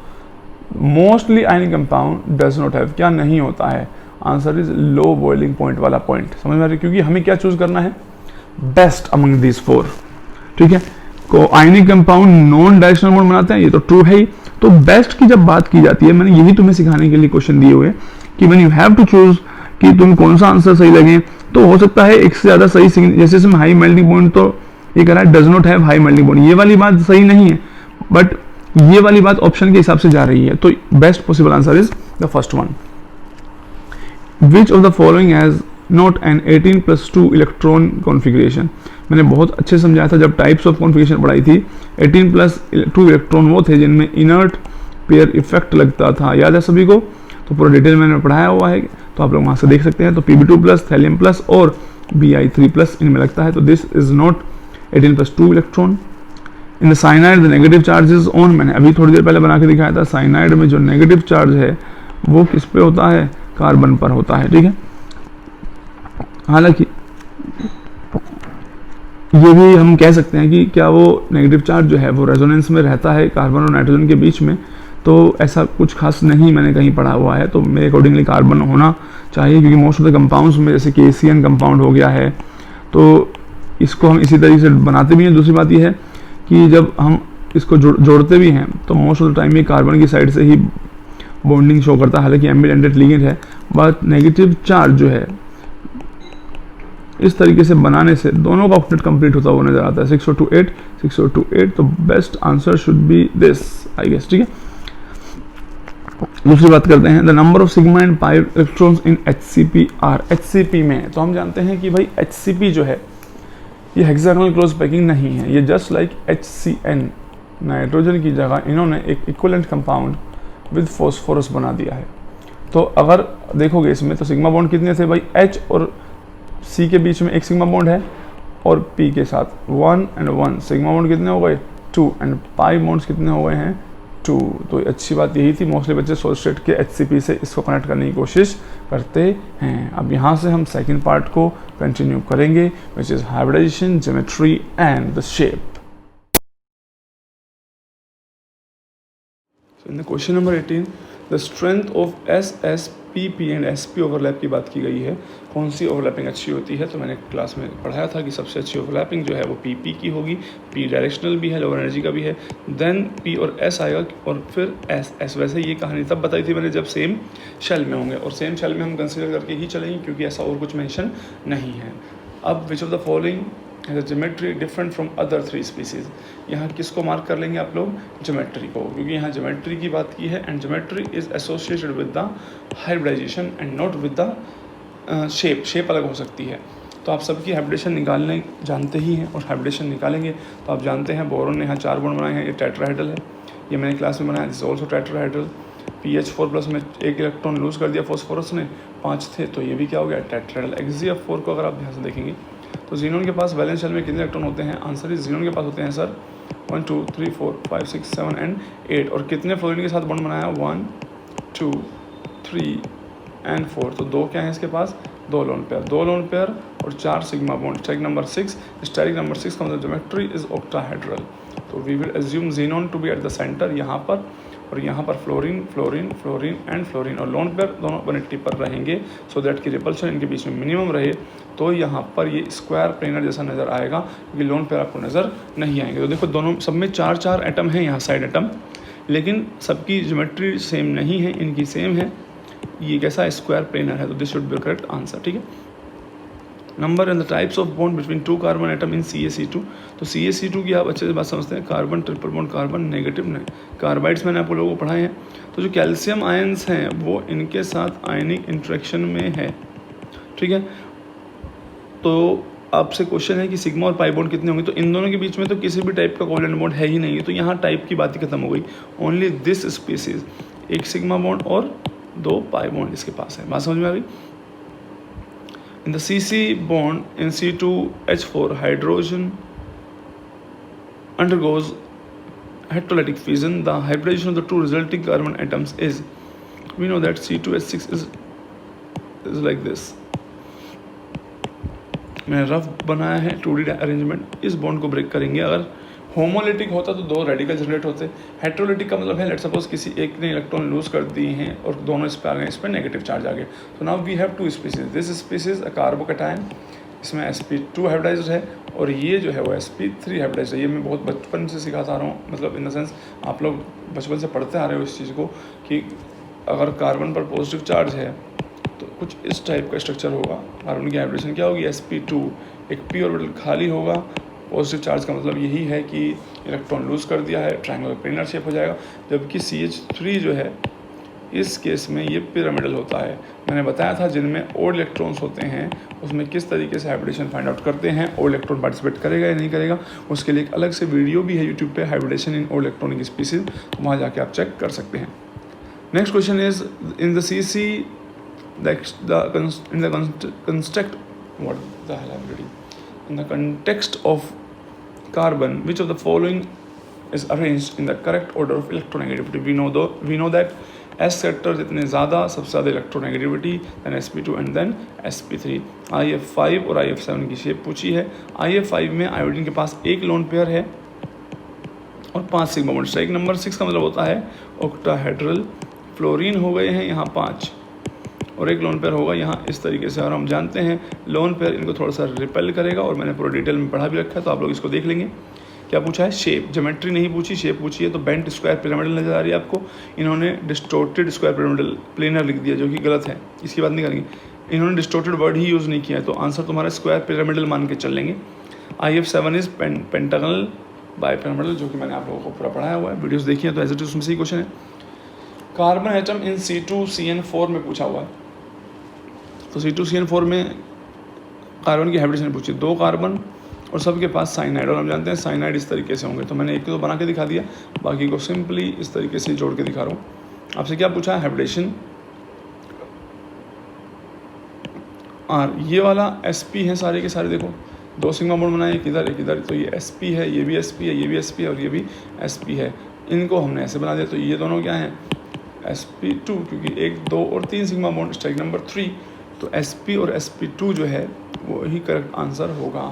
mostly ionic compound does not have, क्या नहीं होता है, answer is low boiling point वाला पॉइंट। समझ में आ रही है, क्योंकि हमें क्या चूज करना है, बेस्ट अमंग दीज फोर। ठीक है, को ionic compound non directional bond बनाते हैं, ये तो ट्रू है ही। तो बेस्ट की जब बात की जाती है, मैंने यही तुम्हें सिखाने के लिए क्वेश्चन दिए हुए कि when you have to choose कि तुम कौन सा आंसर सही लगे, तो हो सकता है एक से ज्यादा सही, जैसे इसमें हाई मेल्टिंग पॉइंट, तो ये कह रहा है does not have high melting point, ये वाली बात सही नहीं है, बट ये वाली बात ऑप्शन के हिसाब से जा रही है। तो best possible answer is the first one. Which of the following has not an 18+2 electron configuration. मैंने बहुत अच्छे समझाया था जब टाइप्स ऑफ कॉन्फ़िगरेशन पढ़ाई थी, 18+2 इलेक्ट्रॉन वो थे जिनमें इनर्ट पेयर इफेक्ट लगता था, याद है सभी को, तो पूरा डिटेल मैंने पढ़ाया हुआ है, तो आप लोग वहाँ से देख सकते हैं। तो Pb2+, थैलियम+ और Bi3+ इनमें लगता है, तो this is not 18+2 electron. In the cyanide the negative charge is on, मैंने अभी थोड़ी देर पहले बना के दिखाया था, साइनाइड में जो नेगेटिव चार्ज है वो किस पे होता है, कार्बन पर होता है। ठीक है, हालांकि ये भी हम कह सकते हैं कि क्या वो नेगेटिव चार्ज जो है वो रेजोनेंस में रहता है कार्बन और नाइट्रोजन के बीच में, तो ऐसा कुछ खास नहीं मैंने कहीं पढ़ा हुआ है, तो मेरे अकॉर्डिंगली कार्बन होना चाहिए, क्योंकि मोस्ट ऑफ द कंपाउंड्स में जैसे KCN कंपाउंड हो गया है, तो इसको हम इसी तरीके से बनाते भी हैं। दूसरी बात यह है कि जब हम इसको जोड़ते भी हैं तो मोस्ट ऑफ द टाइम ये कार्बन की साइड से ही बॉन्डिंग शो करता है, हालांकि एम्बिडेंटेड लिगेंड है, बट नेगेटिव चार्ज जो है इस तरीके से बनाने से दोनों का ऑक्टेट कंप्लीट होता हुआ नजर आता है, 6 to 8, तो best answer should be this I guess. ठीक है, दूसरी बात करते हैं, the number of sigma and pi electrons in HCP are. HCP में तो हम जानते हैं कि भाई HCP जो है ये हेक्सागोनल क्लोज पैकिंग नहीं है, ये जस्ट लाइक HCN, नाइट्रोजन की जगह इन्होंने एक इक्विवेलेंट कंपाउंड विद फॉस्फोरस बना दिया है। तो अगर देखोगे इसमें तो सिग्मा बॉन्ड कितने थे भाई, H और C के बीच में एक सिग्मा बॉन्ड है, और P के साथ 1 and 1 सिग्मा बॉन्ड कितने हो गए 2, एंड पाई बॉन्ड्स कितने हो गए हैं 2। तो अच्छी बात यही थी, मोस्टली बच्चे सॉलिड स्टेट के HCP से इसको कनेक्ट करने की कोशिश करते हैं। अब यहाँ से हम सेकेंड पार्ट को कंटिन्यू करेंगे, which is hybridisation, geometry and the shape. In the question number 18 the strength of SSPP and SP overlap की बात की गई है, कौन सी ओवरलैपिंग अच्छी होती है। तो मैंने क्लास में पढ़ाया था कि सबसे अच्छी ओवरलैपिंग जो है वो PP की होगी, P डायरेक्शनल भी है, लोअर एनर्जी का भी है, देन P और S आएगा, और फिर S। वैसे ये कहानी तब बताई थी मैंने जब सेम शेल में होंगे, और सेम शेल में हम कंसिडर करके ही चलेंगे क्योंकि ऐसा और कुछ मेंशन नहीं है। अब विच ऑफ द फॉलोइंग है geometry different from other 3 species, यहाँ किसको मार्क कर लेंगे आप लोग, ज्योमेट्री को, क्योंकि यहाँ ज्योमेट्री की बात की है, and geometry is associated with the hybridization and not with the shape अलग हो सकती है। तो आप सबकी हाइब्रिडेशन निकालने जानते ही हैं, और हाइब्रिडेशन निकालेंगे तो आप जानते हैं बोरोन ने यहाँ 4 बॉन्ड बनाए हैं, ये टेट्राहेड्रल है, ये मैंने क्लास में बनाया, दिस ऑल्सो टेट्राहेड्रल। PH4+ में 1 इलेक्ट्रॉन लूज कर दिया फॉस्फोरस ने, 5 थे, तो ये भी क्या हो गया टेट्राहेड्रल। XZF4 को अगर आप ध्यान से देखेंगे तो जीनोन के पास वैलेंस शेल में कितने इलेक्ट्रॉन होते हैं, आंसर इज जीनोन के पास होते हैं सर 1 2 3 4 5 6 7 एंड 8, और कितने फ्लोरीन के साथ बॉन्ड बनाया 1 2 3 एंड 4, तो 2 क्या है इसके पास, 2 लोन पेयर और 4 sigma bond. Steric number 6, steric number 6 का मतलब ज्योमेट्री इज ऑक्टाहेड्रल, तो we will assume xenon to be at the centre यहाँ पर, और यहाँ पर फ्लोरीन एंड फ्लोरीन, और लोन पेयर दोनों 180 पर रहेंगे, सो दैट की रिपल्शन इनके बीच में मिनिमम रहे, तो यहाँ पर ये स्क्वायर प्लेनर जैसा नज़र आएगा, क्योंकि लोन पेयर आपको नज़र नहीं आएंगे। तो देखो दोनों सब में 4 एटम हैं यहाँ साइड एटम, लेकिन सबकी ज्योमेट्री सेम नहीं है, इनकी सेम है, ये कैसा स्क्वायर प्लेनर है, तो this should be correct answer. ठीक है, number and the types of bond between 2 carbon atom in CaC2। तो CaC2 की आप अच्छे से बात समझते हैं, carbon triple bond carbon, negative नहीं, कार्बाइड्स मैंने आप लोगों को पढ़ाए हैं। तो जो कैल्शियम आयंस हैं वो इनके साथ आयनिक इंट्रैक्शन में है। ठीक है, तो आपसे क्वेश्चन है कि सिग्मा और पाई बॉन्ड कितने होंगे, तो इन दोनों के बीच में तो किसी भी टाइप का कोवलेंट बॉन्ड है ही नहीं है, तो यहाँ टाइप की बात ही खत्म हो गई। Only this species, 1 sigma bond और 2 पाई बॉन्ड इसके पास है। बात समझ में आ गई। In the CC bond in C2H4, hydrogen undergoes heterolytic fission. The hybridization of the two resulting carbon atoms is, we know that C2H6 is like this. मैंने rough बनाया है 2D अरेंजमेंट. इस बॉन्ड को ब्रेक करेंगे. अगर homolytic होता तो दो रेडिकल जनरेट होते. हेट्रोलिटिक का मतलब है लेट सपोज किसी एक ने इलेक्ट्रॉन लूज कर दिए हैं और दोनों इस पर आ गए, इस पर नेगेटिव चार्ज आ गए. तो now we have two species. This species a carbocation, इसमें sp2 हाइब्रिडाइज्ड है और ये जो है वो sp3 हाइब्रिडाइज्ड है. ये मैं बहुत बचपन से सिखाता आ रहा हूँ, मतलब इन द सेंस आप लोग बचपन से पढ़ते आ रहे हो इस चीज़ को कि अगर कार्बन पर पॉजिटिव चार्ज है तो कुछ इस टाइप का स्ट्रक्चर होगा. कार्बन की हाइब्रिडेशन क्या होगी, sp2, एक p ऑर्बिटल खाली होगा. पॉजिटिव चार्ज का मतलब यही है कि इलेक्ट्रॉन लूज कर दिया है, ट्रायंगुलर प्लेनर शेप हो जाएगा. जबकि CH3 जो है इस केस में ये पिरामिडल होता है. मैंने बताया था जिनमें ओड इलेक्ट्रॉन्स होते हैं उसमें किस तरीके से हाइब्रिडेशन फाइंड आउट करते हैं. ओड इलेक्ट्रॉन पार्टिसिपेट करेगा या नहीं करेगा, उसके लिए एक अलग से वीडियो भी है यूट्यूब पे, हाइब्रिडेशन इन ओड इलेक्ट्रॉनिक स्पीसीज, वहाँ जाके आप चेक कर सकते हैं. Next question is in the CC in the construct what the hell I'm reading in the context of carbon, which of the following is arranged in the correct order of electronegativity. We know that S sector जितने ज़्यादा सबसे ज़्यादा electronegativity, then sp2 and then sp3. IF5 और IF7 की shape पूछी है. IF5 में iodine के पास एक लोन पेयर है और 5 सिग्मा बॉन्ड. स्ट्राइक नंबर 6 का मतलब होता है ऑक्टाहेड्रल. फ्लोरीन हो गए हैं यहाँ 5 और एक लोन पेयर होगा यहाँ इस तरीके से. और हम जानते हैं लोन पेयर इनको थोड़ा सा रिपेल करेगा और मैंने पूरा डिटेल में पढ़ा भी रखा है, तो आप लोग इसको देख लेंगे. क्या पूछा है, शेप. ज्योमेट्री नहीं पूछी, शेप पूछी है. तो बेंट स्क्वायर पिरामिडल नजर आ रही है आपको. इन्होंने डिस्टोर्टेड स्क्वायर पिरामिडल प्लेनर लिख दिया जो कि गलत है, इसकी बात नहीं करेंगे. इन्होंने डिस्टोर्टेड वर्ड ही यूज़ नहीं किया है, तो आंसर तुम्हारा स्क्वायर पिरामिडल मान के चल लेंगे. IF7 is pentagonal bye pyramidal, जो कि मैंने आप लोगों को पूरा पढ़ाया हुआ है, वीडियोस देखी है तो एज इट इज उसमें से ही क्वेश्चन है. कार्बन एटम इन C2CN4 में पूछा हुआ है. तो C2CN4 में कार्बन की हाइब्रिडेशन पूछी. 2 कार्बन और सबके पास साइनाइड, और हम जानते हैं साइनाइड इस तरीके से होंगे. तो मैंने एक तो बना के दिखा दिया, बाकी को सिंपली इस तरीके से जोड़ के दिखा रहा हूँ. आपसे क्या पूछा है, हाइब्रिडेशन. और ये वाला sp है सारे के सारे. देखो 2 सिग्मा बॉन्ड बनाए, एक इधर एक इधर. तो ये sp है, ये भी sp है, ये भी sp है और ये भी sp है. इनको हमने ऐसे बना दिया. तो ये दोनों क्या हैं, sp2, क्योंकि 1, 2 और 3 सिग्मा बॉन्ड. Strike number 3. तो sp और sp2 जो है वो ही करेक्ट आंसर होगा.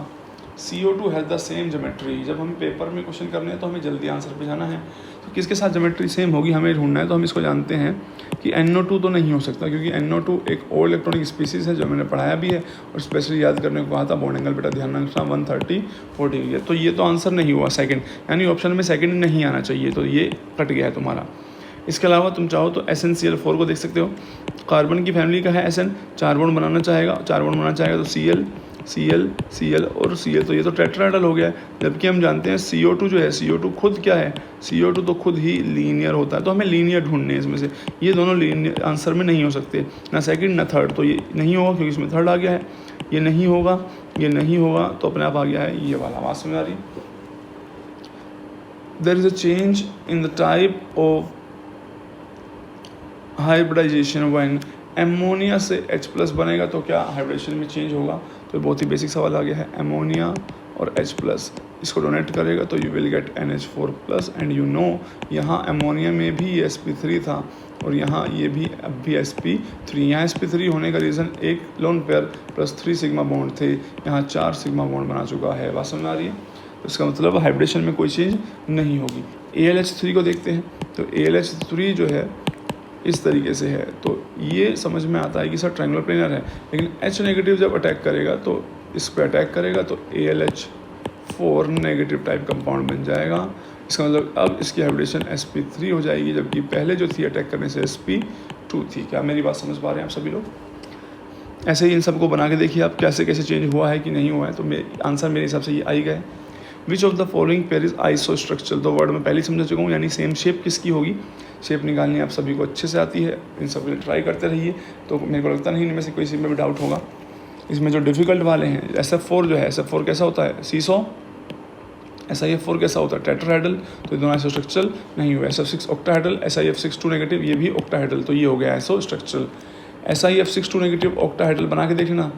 CO2 has the same geometry. जब हमें पेपर में क्वेश्चन करने हैं तो हमें जल्दी आंसर पे जाना है, तो किसके साथ ज्योमेट्री सेम होगी हमें ढूंढना है. तो हम इसको जानते हैं कि NO2 तो नहीं हो सकता, क्योंकि NO2 एक और इलेक्ट्रॉनिक स्पीसीज है जो मैंने पढ़ाया भी है और स्पेशली याद करने को कहा था. बॉन्ड एंगल बेटा ध्यान रखना 130-40. तो ये तो आंसर नहीं हुआ सेकंड, यानी ऑप्शन में सेकंड नहीं आना चाहिए, तो ये कट गया है तुम्हारा. इसके अलावा तुम चाहो तो SnCl4 को देख सकते हो. कार्बन की फैमिली का है SN, 4 बॉन्ड बनाना चाहेगा, 4 बॉन्ड बनाना चाहेगा तो Cl Cl Cl और Cl. तो ये तो टेट्राहेड्रल हो गया है. जबकि हम जानते हैं CO2 जो है, CO2 खुद क्या है, CO2 तो खुद ही लीनियर होता है. तो हमें लीनियर ढूंढने हैं इसमें से. ये दोनों लीनियर आंसर में नहीं हो सकते, ना सेकंड ना थर्ड. तो ये नहीं होगा क्योंकि इसमें थर्ड आ गया है. ये नहीं होगा, ये नहीं होगा, तो अपने आप आ गया है ये वाला. आवाज़ में आ रही. There is a change in the type of hybridisation when ammonia से H+ बनेगा तो क्या हाइब्रिडेशन में चेंज होगा. तो बहुत ही बेसिक सवाल आ गया है. एमोनिया और H+ इसको डोनेट करेगा तो you will get NH4+. And you know यहाँ एमोनिया में भी sp3 था और यहाँ ये भी अब भी sp3. यहाँ sp3 होने का रीज़न एक lone pair plus 3 sigma bond थे, यहाँ 4 सिग्मा बॉन्ड बना चुका है. बात समझ आ रही है. तो इसका मतलब हाइब्रिडेशन में कोई चेंज नहीं होगी. AlH3 को देखते हैं. तो AlH3 जो है इस तरीके से है, तो ये समझ में आता है कि सर ट्रायंगुलर प्लेनर है. लेकिन H नेगेटिव जब अटैक करेगा तो इस पर अटैक करेगा तो AlH4 नेगेटिव टाइप कंपाउंड बन जाएगा. इसका मतलब अब इसकी हाइब्रिडेशन sp3 हो जाएगी, जबकि पहले जो थी अटैक करने से sp2 थी. क्या मेरी बात समझ पा रहे हैं आप सभी लोग. ऐसे ही इन सबको बना के देखिए आप कैसे कैसे चेंज हुआ है कि नहीं हुआ है. तो आंसर मेरे हिसाब से ये आई गए. Which of the following pair is isostructural. तो वर्ड में पहले ही समझा चुका हूँ, यानी सेम शेप किसकी होगी. शेप निकालनी आप सभी को अच्छे से आती है, इन सब के लिए ट्राई करते रहिए. तो मेरे को लगता नहीं इनमें से कोई में भी डाउट होगा. इसमें जो डिफ़िकल्ट वाले हैं, SF4 जो है, SF4 कैसा होता है, सीसो. SiF4 कैसा होता है, टेट्राहेड्रल. तो दोनों आइसोस्ट्रक्चरल नहीं हुआ. SF6 ऑक्टाहेड्रल, SiF6 2 नेगेटिव, ये भी ऑक्टाहेड्रल. तो ये हो गया आइसोस्ट्रक्चरल. SiF6 2 नेगेटिव ऑक्टाहेड्रल बना के देखना.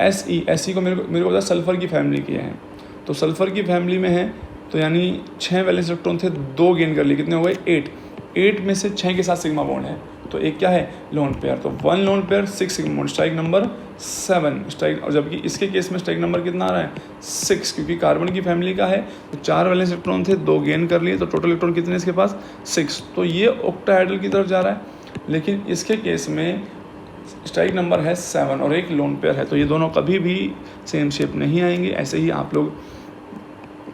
एस ई को मेरे को पता सल्फ़र की फैमिली के हैं, तो सल्फ़र की फैमिली में है तो यानी 6 वैलेंस इलेक्ट्रॉन थे, 2 गेन कर लिए, कितने हो गए 8 में से 6 के साथ सिग्मा बॉन्ड है, तो एक क्या है लोन पेयर, तो 1 lone pair 6 sigma bond, strike number 7 strike. और जबकि इसके केस में स्ट्राइक नंबर कितना आ रहा है 6, क्योंकि कार्बन की फैमिली का है, तो 4 वैलेंस इलेक्ट्रॉन थे, 2 गेन कर लिए, तो टोटल इलेक्ट्रॉन कितने इसके पास 6, तो ये ऑक्टाहेड्रल की तरफ जा रहा है। लेकिन इसके केस में स्ट्राइक नंबर है 7 और एक लोन पेयर है, तो ये दोनों कभी भी सेम शेप नहीं आएंगे। ऐसे ही आप लोग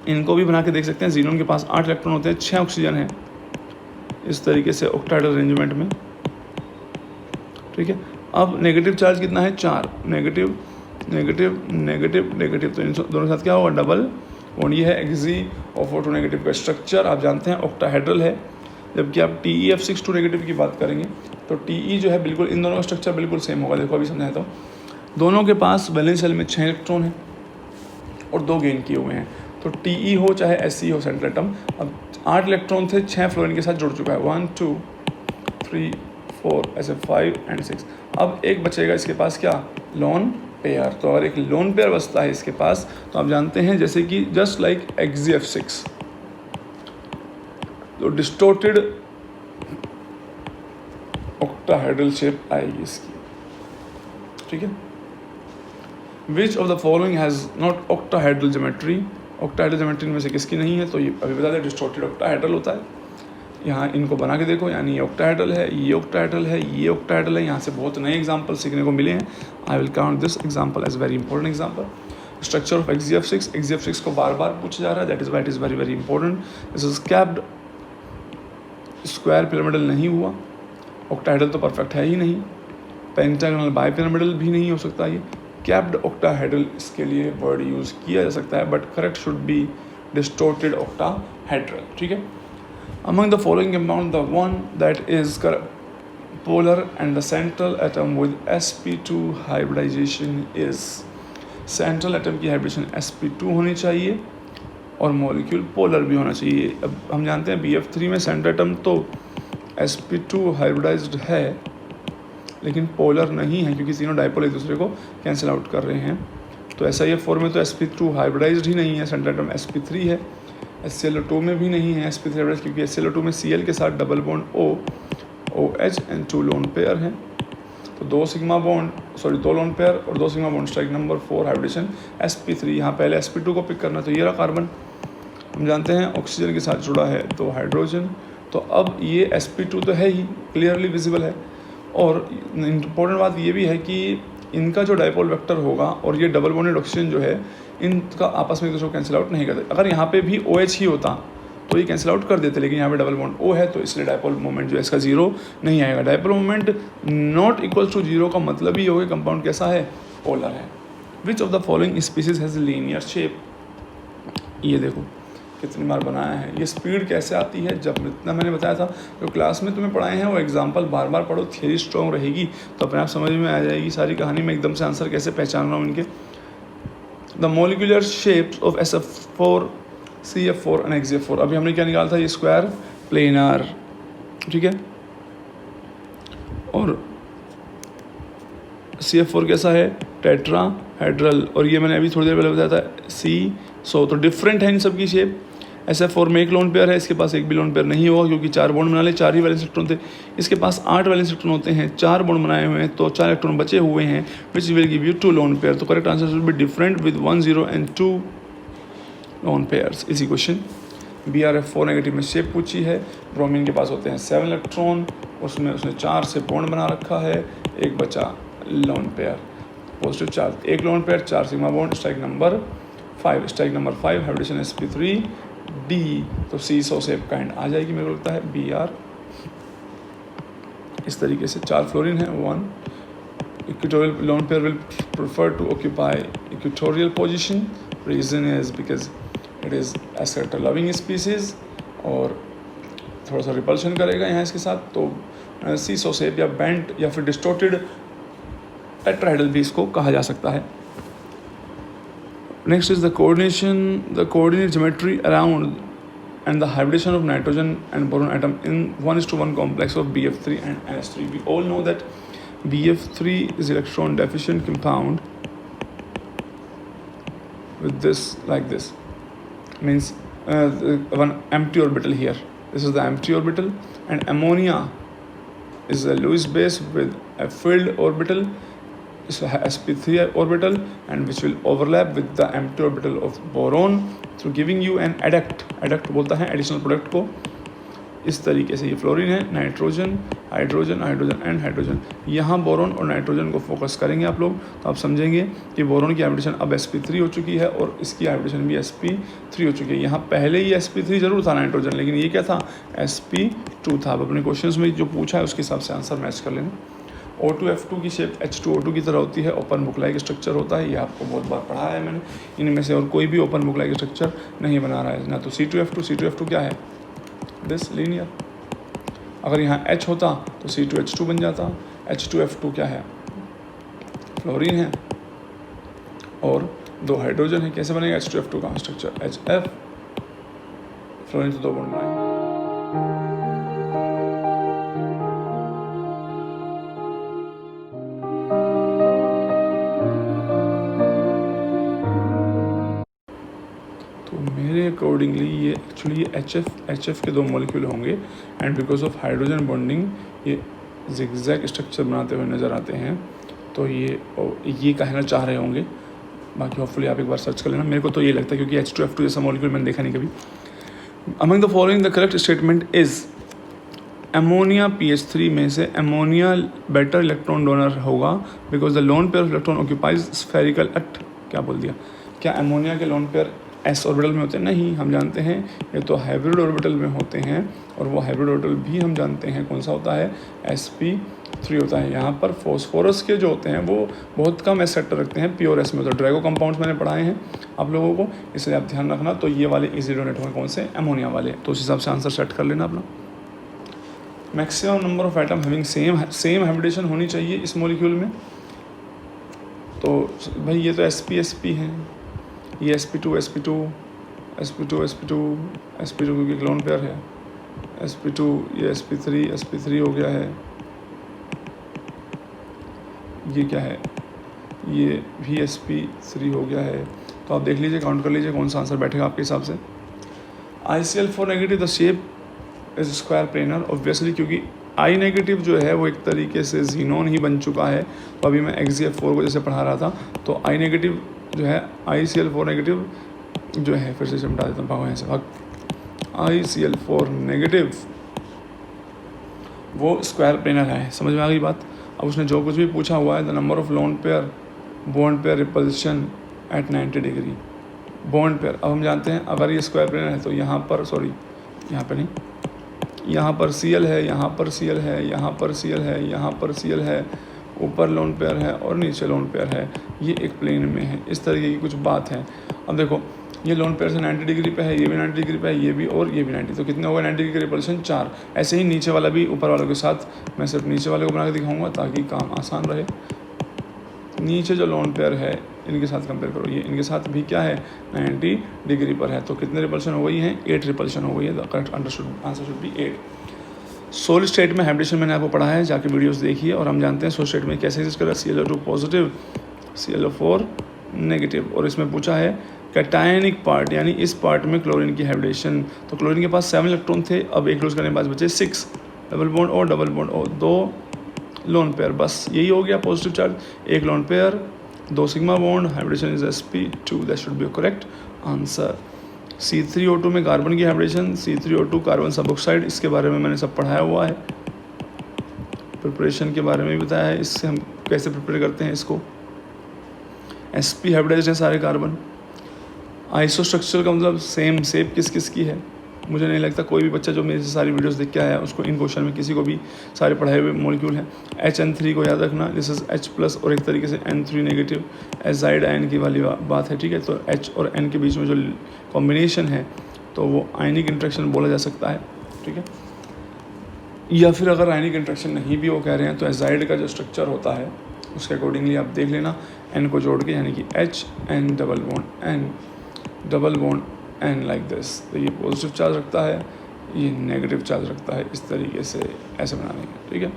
इनको भी बना के देख सकते हैं। जीनोन के पास 8 इलेक्ट्रॉन होते हैं, 6 ऑक्सीजन है, इस तरीके से ऑक्टाहेड्रल अरेंजमेंट में, ठीक है। अब नेगेटिव चार्ज कितना है 4, नेगेटिव नेगेटिव नेगेटिव नेगेटिव, तो इन दोनों के साथ क्या होगा डबल बॉन्ड। ये है एक्सी और फोटो नेगेटिव का स्ट्रक्चर, आप जानते हैं ऑक्टाहेड्रल है। जबकि आप TeF62 नेगेटिव की बात करेंगे तो TE जो है बिल्कुल इन दोनों का स्ट्रक्चर बिल्कुल सेम होगा। देखो अभी समझाता हूँ, दोनों के पास वैलेंस शेल में 6 इलेक्ट्रॉन हैं और 2 गेन किए हुए हैं, तो TE हो चाहे SE हो सेंट्रल एटम। अब 8 इलेक्ट्रॉन थे, 6 फ्लोरीन के साथ जुड़ चुका है, 1 2 3 4 ऐसे 5 और 6। अब एक बचेगा इसके पास क्या लोन पेयर, तो अगर एक लोन पेयर बचता है इसके पास, तो आप जानते हैं जैसे कि जस्ट लाइक XeF6, तो डिस्टोर्टेड ऑक्टाहेड्रल शेप आएगी इसकी, ठीक है। विच of the following has not octahedral geometry, octahedral geometry में से किसकी नहीं है, तो ये अभी बता दें डिस्टोर्टेड ऑक्टाहेड्रल होता है। यहाँ इनको बना के देखो, यानी ये ऑक्टाहेड्रल है, ये ऑक्टाहेड्रल है, ये ऑक्टाहेड्रल है। यहाँ से बहुत नए एग्जाम्पल सीखने को मिले हैं। I will count this example as very important example. Structure of XeF6 को बार बार पूछा जा रहा है, that is why it is very very important. This is capped, square pyramidal नहीं हुआ, ऑक्टाहेड्रल तो परफेक्ट है ही नहीं, पेंटागोनल बाई पिरामिडल भी नहीं हो सकता, ये कैप्ड ऑक्टाहेड्रल इसके लिए वर्ड यूज़ किया जा सकता है, but correct should be distorted octahedral, ठीक है। Among the following compound, the one that is polar and the central atom with sp2 hybridization is, central atom की हाइब्रिडेशन sp2 होनी चाहिए और मॉलिक्यूल पोलर भी होना चाहिए। अब हम जानते हैं BF3 में सेंट्रल एटम तो sp2 हाइब्रिडाइज्ड है लेकिन पोलर नहीं है, क्योंकि तीनों डाइपोल एक दूसरे को कैंसिल आउट कर रहे हैं। तो SiF4 में तो sp2 हाइब्रिडाइज्ड ही नहीं है, सेंट्रल एटम sp3 है। HCl2 में भी नहीं है sp3 हाइब्रिडाइज्ड, क्योंकि HCl2 में Cl के साथ double bond O, OH and 2 lone pair हैं। तो 2 लोन पेयर और 2 sigma bond, strike number 4 hybridisation sp3। यहाँ पहले sp2 को पिक करना, तो ये रहा कार्बन, हम जानते हैं ऑक्सीजन के साथ जुड़ा है तो हाइड्रोजन। तो अब ये sp2 तो है ही, क्लियरली विजिबल है। और इम्पोर्टेंट बात ये भी है कि इनका जो डाइपोल वेक्टर होगा और ये डबल बॉन्डेड ऑक्सीजन जो है, इनका आपस में एक दूसरे को कैंसिल आउट नहीं करते। अगर यहाँ पे भी OH ही होता तो ये कैंसिल आउट कर देते, लेकिन यहाँ पे डबल बॉन्ड O है तो इसलिए डाइपोल मोमेंट जो है इसका 0 नहीं आएगा। Dipole moment not equal to 0 का मतलब ही होगा कंपाउंड कैसा है, पोलर है। विच of the following species has linear shape, ये देखो कितनी बार बनाया है। ये स्पीड कैसे आती है, जब इतना मैंने बताया था जो क्लास में तुम्हें पढ़ाए हैं वो एग्जाम्पल बार बार पढ़ो, थियरी स्ट्रॉन्ग रहेगी तो अपने आप समझ में आ जाएगी सारी कहानी। में एकदम से आंसर कैसे पहचान रहा हूँ इनके। The molecular shapes of SF4, CF4 and XeF4, अभी हमने क्या निकाला था, ये स्क्वायर प्लेनर, ठीक है। और CF4 कैसा है, टेट्राहेड्रल, और ये मैंने अभी थोड़ी देर पहले बताया था C, तो डिफरेंट है इन सब की शेप। SF4 में एक लोन पेयर है, इसके पास एक भी लोन पेयर नहीं होगा क्योंकि 4 बॉन्ड बना ले, 4 ही वैलेंस इलेक्ट्रॉन थे। इसके पास 8 वैलेंस इलेक्ट्रॉन होते हैं, 4 बॉन्ड बनाए हुए हैं तो 4 इलेक्ट्रॉन बचे हुए हैं, which will give you 2 lone pair. तो correct answer will be different with 1 0 and 2 lone pairs. इसी क्वेश्चन BrF4 नेगेटिव में शेप पूछी है। ब्रोमीन के पास होते हैं 7 इलेक्ट्रॉन, उसमें उसने 4 से बॉन्ड बना रखा है, एक बचा लोन पेयर, पॉजिटिव चार्ज, एक lone pair, 4 sigma bond, strike number 5, hybridisation sp3D, तो C शेप काइंड आ जाएगी मेरे को लगता है। Br इस तरीके से 4 फ्लोरीन है, 1 equatorial lone pair will prefer to occupy equatorial position, reason is because it is asset loving species और थोड़ा सा रिपल्शन करेगा यहाँ इसके साथ। तो C शेप या बेंट या फिर डिस्टोर्टेड टेट्राहेड्रल भी इसको कहा जा सकता है। Next is the coordinate geometry around and the hybridization of nitrogen and boron atom in 1:1 complex of BF3 and NS3. We all know that BF3 is electron deficient compound with this like this, means one empty orbital here. This is the empty orbital, and ammonia is a Lewis base with a filled orbital, is a sp3 orbital, and which will overlap with the empty orbital of boron through giving you an adduct. adduct बोलता है additional product को। इस तरीके से ये fluorine है, nitrogen, hydrogen, hydrogen and hydrogen. यहाँ boron और नाइट्रोजन को फोकस करेंगे आप लोग, तो आप समझेंगे कि बोरोन की हाइब्रिडेशन अब sp3 हो चुकी है और इसकी हाइब्रिडेशन भी sp3 हो चुकी है। यहाँ पहले ही sp3 जरूर था नाइट्रोजन, लेकिन ये क्या था, sp2 था। अब अपने क्वेश्चन में जो पूछा है उसके हिसाब से आंसर मैच कर लेना। O2F2 की शेप H2O2 की तरह होती है, ओपन बुक लाइक स्ट्रक्चर होता है, ये आपको बहुत बार पढ़ा है मैंने। इनमें से और कोई भी ओपन बुक लाइक स्ट्रक्चर नहीं बना रहा है ना। तो C2F2 क्या है, दिस लीनियर। अगर यहाँ H होता तो C2H2 बन जाता। H2F2 क्या है, फ्लोरीन है और 2 हाइड्रोजन है। कैसे बनेगा H2F2 का स्ट्रक्चर, HF, फ्लोरीन तो 2 बॉन्ड बनाएंगे। अकॉर्डिंगली ये एक्चुअली HF के 2 मॉलिक्यूल होंगे, and because of hydrogen bonding ये जिगजैग स्ट्रक्चर बनाते हुए नज़र आते हैं। तो ये कहना चाह रहे होंगे, बाकी होपफुली आप एक बार सर्च कर लेना। मेरे को तो ये लगता है क्योंकि H2F2 जैसा मॉलिक्यूल मैंने देखा नहीं कभी। Among the following the correct statement is, ammonia pH3 में से अमोनिया बेटर इलेक्ट्रॉन डोनर होगा because the lone pair of electron occupies spherical at. क्या बोल दिया, क्या अमोनिया के लोन पेयर एस ऑर्बिटल में होते हैं? नहीं, हम जानते हैं ये तो हाइब्रिड ऑर्बिटल में होते हैं, और वो हाइब्रिड ऑर्बिटल भी हम जानते हैं कौन सा होता है, sp3 होता है। यहाँ पर फॉस्फोरस के जो होते हैं वो बहुत कम एस सेक्टर रखते हैं, प्योर एस में होता है। ड्रैगो कंपाउंड्स मैंने पढ़ाए हैं आप लोगों को, इसलिए आप ध्यान रखना। तो ये वाले इजी डोनेट होंगे कौन से, अमोनिया वाले। तो उस हिसाब से आंसर सेट कर लेना अपना। Maximum number of atom having same hybridisation होनी चाहिए इस मॉलिक्यूल में। तो भाई ये तो sp है, ये sp2 क्योंकि क्लोन पेयर है, sp2 ये sp3 हो गया है। ये क्या है, ये भी sp3 हो गया है। तो आप देख लीजिए, काउंट कर लीजिए कौन सा आंसर बैठेगा आपके हिसाब से। ICl4 negative the shape is square planar obviously, क्योंकि I नेगेटिव जो है वो एक तरीके से जीनोन ही बन चुका है। तो अभी मैं XeF4 को जैसे पढ़ा रहा था, तो I नेगेटिव जो है, ICl4 नेगेटिव जो है, फिर से समझा देता हूँ, भागो यहाँ से भाग। ICl4 नेगेटिव वो स्क्वायर प्लेनर है, समझ में आ गई बात। अब उसने जो कुछ भी पूछा हुआ है, the number of lone pair bond pair repulsion at 90 degree bond pair. अब हम जानते हैं अगर ये स्क्वायर प्लेनर है तो यहाँ पर, सॉरी यहाँ पर नहीं, यहाँ पर Cl है, यहाँ पर Cl है, यहाँ पर Cl है, यहाँ पर Cl है, ऊपर लोन पेयर है और नीचे लोन पेयर है। ये एक प्लेन में है, इस तरीके की कुछ बात है। अब देखो ये लोन पेयर से 90 डिग्री पे है, ये भी 90 डिग्री पे है, ये भी और ये भी 90, तो कितने होगा 90 डिग्री का रिपल्शन 4। ऐसे ही नीचे वाला भी ऊपर वालों के साथ, मैं सिर्फ नीचे वाले को बना के दिखाऊंगा ताकि काम आसान रहे। नीचे जो लोन पेयर है इनके साथ कंपेयर करो, ये इनके साथ भी क्या है 90 डिग्री पर है, तो कितने रिपल्शन हो गई हैं, 8 रिपल्शन हो गई है। The correct answer should B 8। Solid state में हाइब्रिडेशन मैंने आपको पढ़ा है, जाके वीडियोस देखिए, और हम जानते हैं सोलिड स्टेट में कैसे एग्जिस्ट कर रहा है, ClO2 पॉजिटिव ClO4 नेगेटिव। और इसमें पूछा है कैटायनिक पार्ट, यानी इस पार्ट में क्लोरीन की हाइब्रिडेशन। तो क्लोरीन के पास 7 इलेक्ट्रॉन थे, अब एक लूज करने के बाद बचे 6, डबल बॉन्ड और डबल बॉन्ड और 2 लोन पेयर, बस यही हो गया positive charge, 1 lone pair, 2 sigma bond, hybridisation is sp2, that should be correct answer. C3O2 में कार्बन की हाइब्रिडेशन, C3O2 कार्बन सब ऑक्साइड, इसके बारे में मैंने सब पढ़ाया हुआ है, प्रिपरेशन के बारे में भी बताया है, इससे हम कैसे प्रिपेयर करते हैं इसको। sp हाइब्रिडाइज्ड है सारे कार्बन। आइसोस्ट्रक्चर का मतलब सेम शेप किस किस की है, मुझे नहीं लगता कोई भी बच्चा जो मेरे से सारी वीडियोस देख के आया उसको इन क्वेश्चन में किसी को भी सारे पढ़ाए हुए मॉलिक्यूल हैं। HN3 को याद रखना, दिस इज H+ और एक तरीके से N3 नेगेटिव, एजाइड आयन की वाली बात है, ठीक है। तो H और N के बीच में जो कॉम्बिनेशन है तो वो आयनिक इंट्रैक्शन बोला जा सकता है, ठीक है। या फिर अगर आयनिक इंट्रैक्शन नहीं भी वो कह रहे हैं तो एजाइड का जो स्ट्रक्चर होता है उसके अकॉर्डिंगली आप देख लेना, N को जोड़ के, यानी कि HN double bond N like this. तो ये पॉजिटिव चार्ज रखता है, ये नेगेटिव चार्ज रखता है, इस तरीके से ऐसे बनाने का, ठीक है।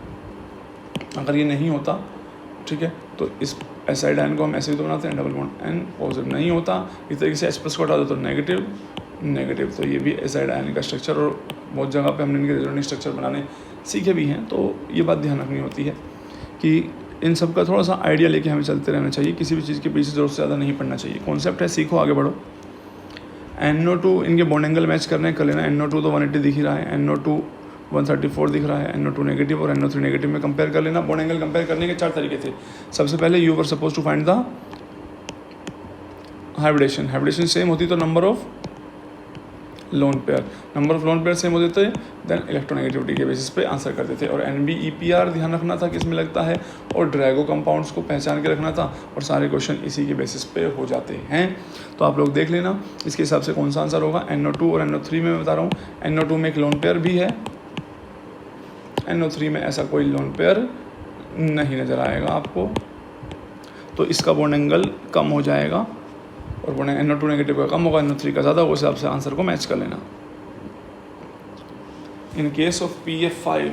अगर ये नहीं होता, ठीक है, तो इस एसाइड आयन को हम ऐसे भी तो बनाते हैं, डबल बॉन्ड एन पॉजिटिव नहीं होता, इस तरीके से एच प्लस को हटा दो तो नेगेटिव नेगेटिव। तो ये भी एसाइड आयन का स्ट्रक्चर, और बहुत जगह पे हमने इनके रेजोनेंस स्ट्रक्चर बनाने सीखे भी हैं, तो ये बात ध्यान रखनी होती है कि इन सब का थोड़ा सा आइडिया लेके हमें चलते रहना चाहिए, किसी भी चीज़ के पीछे ज़रूरत से ज़्यादा नहीं पढ़ना चाहिए। कॉन्सेप्ट है, सीखो, आगे बढ़ो। NO2 इनके बॉन्ड एंगल मैच करने कर लेना। NO2 तो 180 दिख ही रहा है, NO2 134 दिख रहा है, NO2 नेगेटिव और NO3 नेगेटिव में कंपेयर कर लेना। बॉन्ड एंगल कंपेयर करने के 4 तरीके थे। सबसे पहले you were suppose to find the hybridisation. Hybridisation same होती तो number of lone pair, number of lone pair same होते थे, देन इलेक्ट्रोनेगेटिविटी के बेसिस पे आंसर करते थे। और NBEPR ध्यान रखना था किस में लगता है, और ड्रैगो कंपाउंड्स को पहचान के रखना था, और सारे क्वेश्चन इसी के बेसिस पे हो जाते हैं। तो आप लोग देख लेना इसके हिसाब से कौन सा आंसर होगा। NO2 और NO3 में मैं बता रहा हूँ, NO2 में एक लोन पेयर भी है, NO3 में ऐसा कोई लोन पेयर नहीं नज़र आएगा आपको, तो इसका बॉन्ड एंगल कम हो जाएगा, और बॉन्ड NO2 नेगेटिव का कम होगा, NO3 का ज़्यादा, उस हिसाब से आंसर को मैच कर लेना। इन केस ऑफ PF5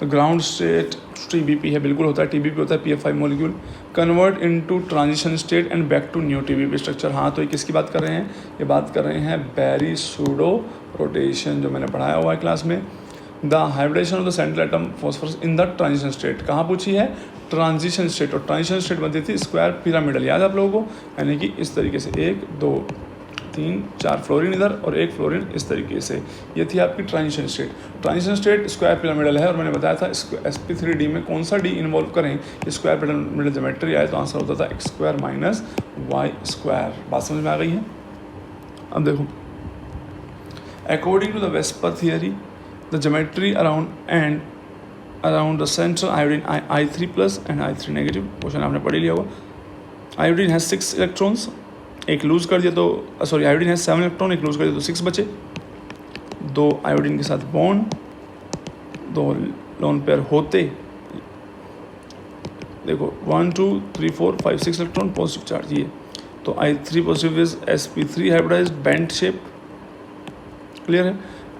तो ग्राउंड स्टेट TBP है, बिल्कुल होता है, TBP होता है PF5 molecule, convert into transition state and back to new TBP structure. हाँ, तो ये किसकी बात कर रहे हैं, ये बात कर रहे हैं बेरी सूडो रोटेशन, जो मैंने पढ़ाया हुआ है क्लास में। The hybridisation of the central atom phosphorus in the transition state, कहाँ पूछी है, ट्रांजिशन स्टेट। और ट्रांजिशन स्टेट बनती थी स्क्वायर पिरामिडल, याद है आप लोगों को, यानी कि इस तरीके से 1 2 3 4 फ्लोरीन इधर और 1 फ्लोरीन इस तरीके से, ये थी आपकी transition state. Transition state square pyramidal है, और मैंने बताया था sp3d में कौन सा डी इन्वॉल्व करें, स्क्वायर पिरामिडल ज्योमेट्री आए तो आंसर होता था x² माइनस y²। बात समझ में आ गई है। अब देखो, according to the VSEPR theory the geometry around the center iodine I3 plus and I3 negative, question आपने पढ़ लिया होगा। आयोडीन हैज 6 इलेक्ट्रॉन्स, एक लूज कर दिया तो सॉरी आयोडीन हैज 7 इलेक्ट्रॉन, एक लूज कर दिया तो 6 बचे। 2 आयोडीन के साथ बॉन्ड, 2 लोन पेयर होते, देखो 1 2 3 4 5 6 इलेक्ट्रॉन पॉजिटिव चार्ज, ये तो I3 positive is sp3 hybridised bent shape, clear है।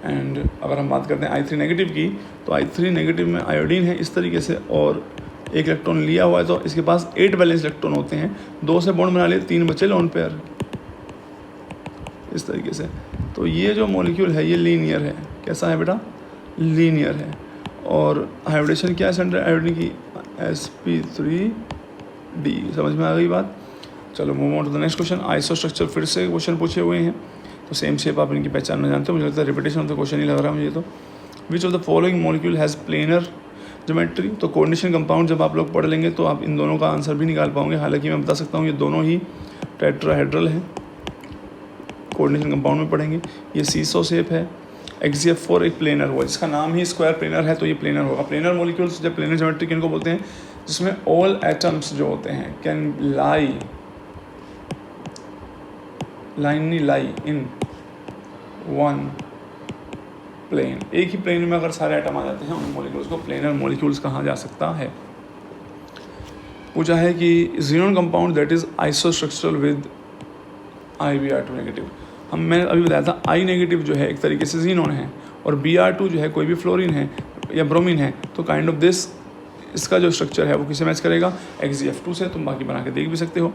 एंड अगर हम बात करते हैं I3 नेगेटिव की, तो I3 नेगेटिव में आयोडीन है इस तरीके से, और 1 इलेक्ट्रॉन लिया हुआ है, तो इसके पास 8 बैलेंस इलेक्ट्रॉन होते हैं, 2 से बॉन्ड बना लिए, 3 बचे लोन पेयर इस तरीके से। तो ये जो मॉलिक्यूल है ये लीनियर है, कैसा है बेटा, लीनियर है। और हाइब्रिडेशन क्या है सेंट्रल आयोडीन की, sp3d, समझ में आ गई बात। चलो move on to the next question. Iso structure फिर से क्वेश्चन पूछे हुए हैं, तो सेम शेप आप इनकी पहचान में जानते हो, मुझे लगता है रिपीटेशन ऑफ द क्वेश्चन ही लग रहा है मुझे। तो विच of the following molecule has planar geometry, तो कोऑर्डिनेशन कंपाउंड जब आप लोग पढ़ लेंगे तो आप इन दोनों का आंसर भी निकाल पाओगे। हालांकि मैं बता सकता हूँ ये दोनों ही टेट्राहेड्रल हैं, कोऑर्डिनेशन कंपाउंड में पढ़ेंगे। ये सीसो शेप है, XGF4 एक प्लेनर हुआ, जिसका नाम ही स्क्वायर प्लेनर है, तो ये प्लेनर होगा। प्लेनर मॉलिक्यूल्स जब प्लेनर ज्योमेट्री किनको बोलते हैं, जिसमें ऑल एटम्स जो होते हैं can lie in one plane, एक ही प्लेन में अगर सारे एटम आ जाते हैं, उन मॉलिक्यूल्स को प्लेनर मॉलिक्यूल्स कहा जा सकता है। पूछा है कि xenon compound that is isostructural with IBr2 negative, मैंने अभी बताया था I नेगेटिव जो है एक तरीके से ज़ीनोन है, और Br2 जो है कोई भी फ्लोरीन है या ब्रोमीन है, तो काइंड ऑफ दिस इसका जो स्ट्रक्चर है वो किसे मैच करेगा, XGF2 से। तुम बाकी बना के देख भी सकते हो।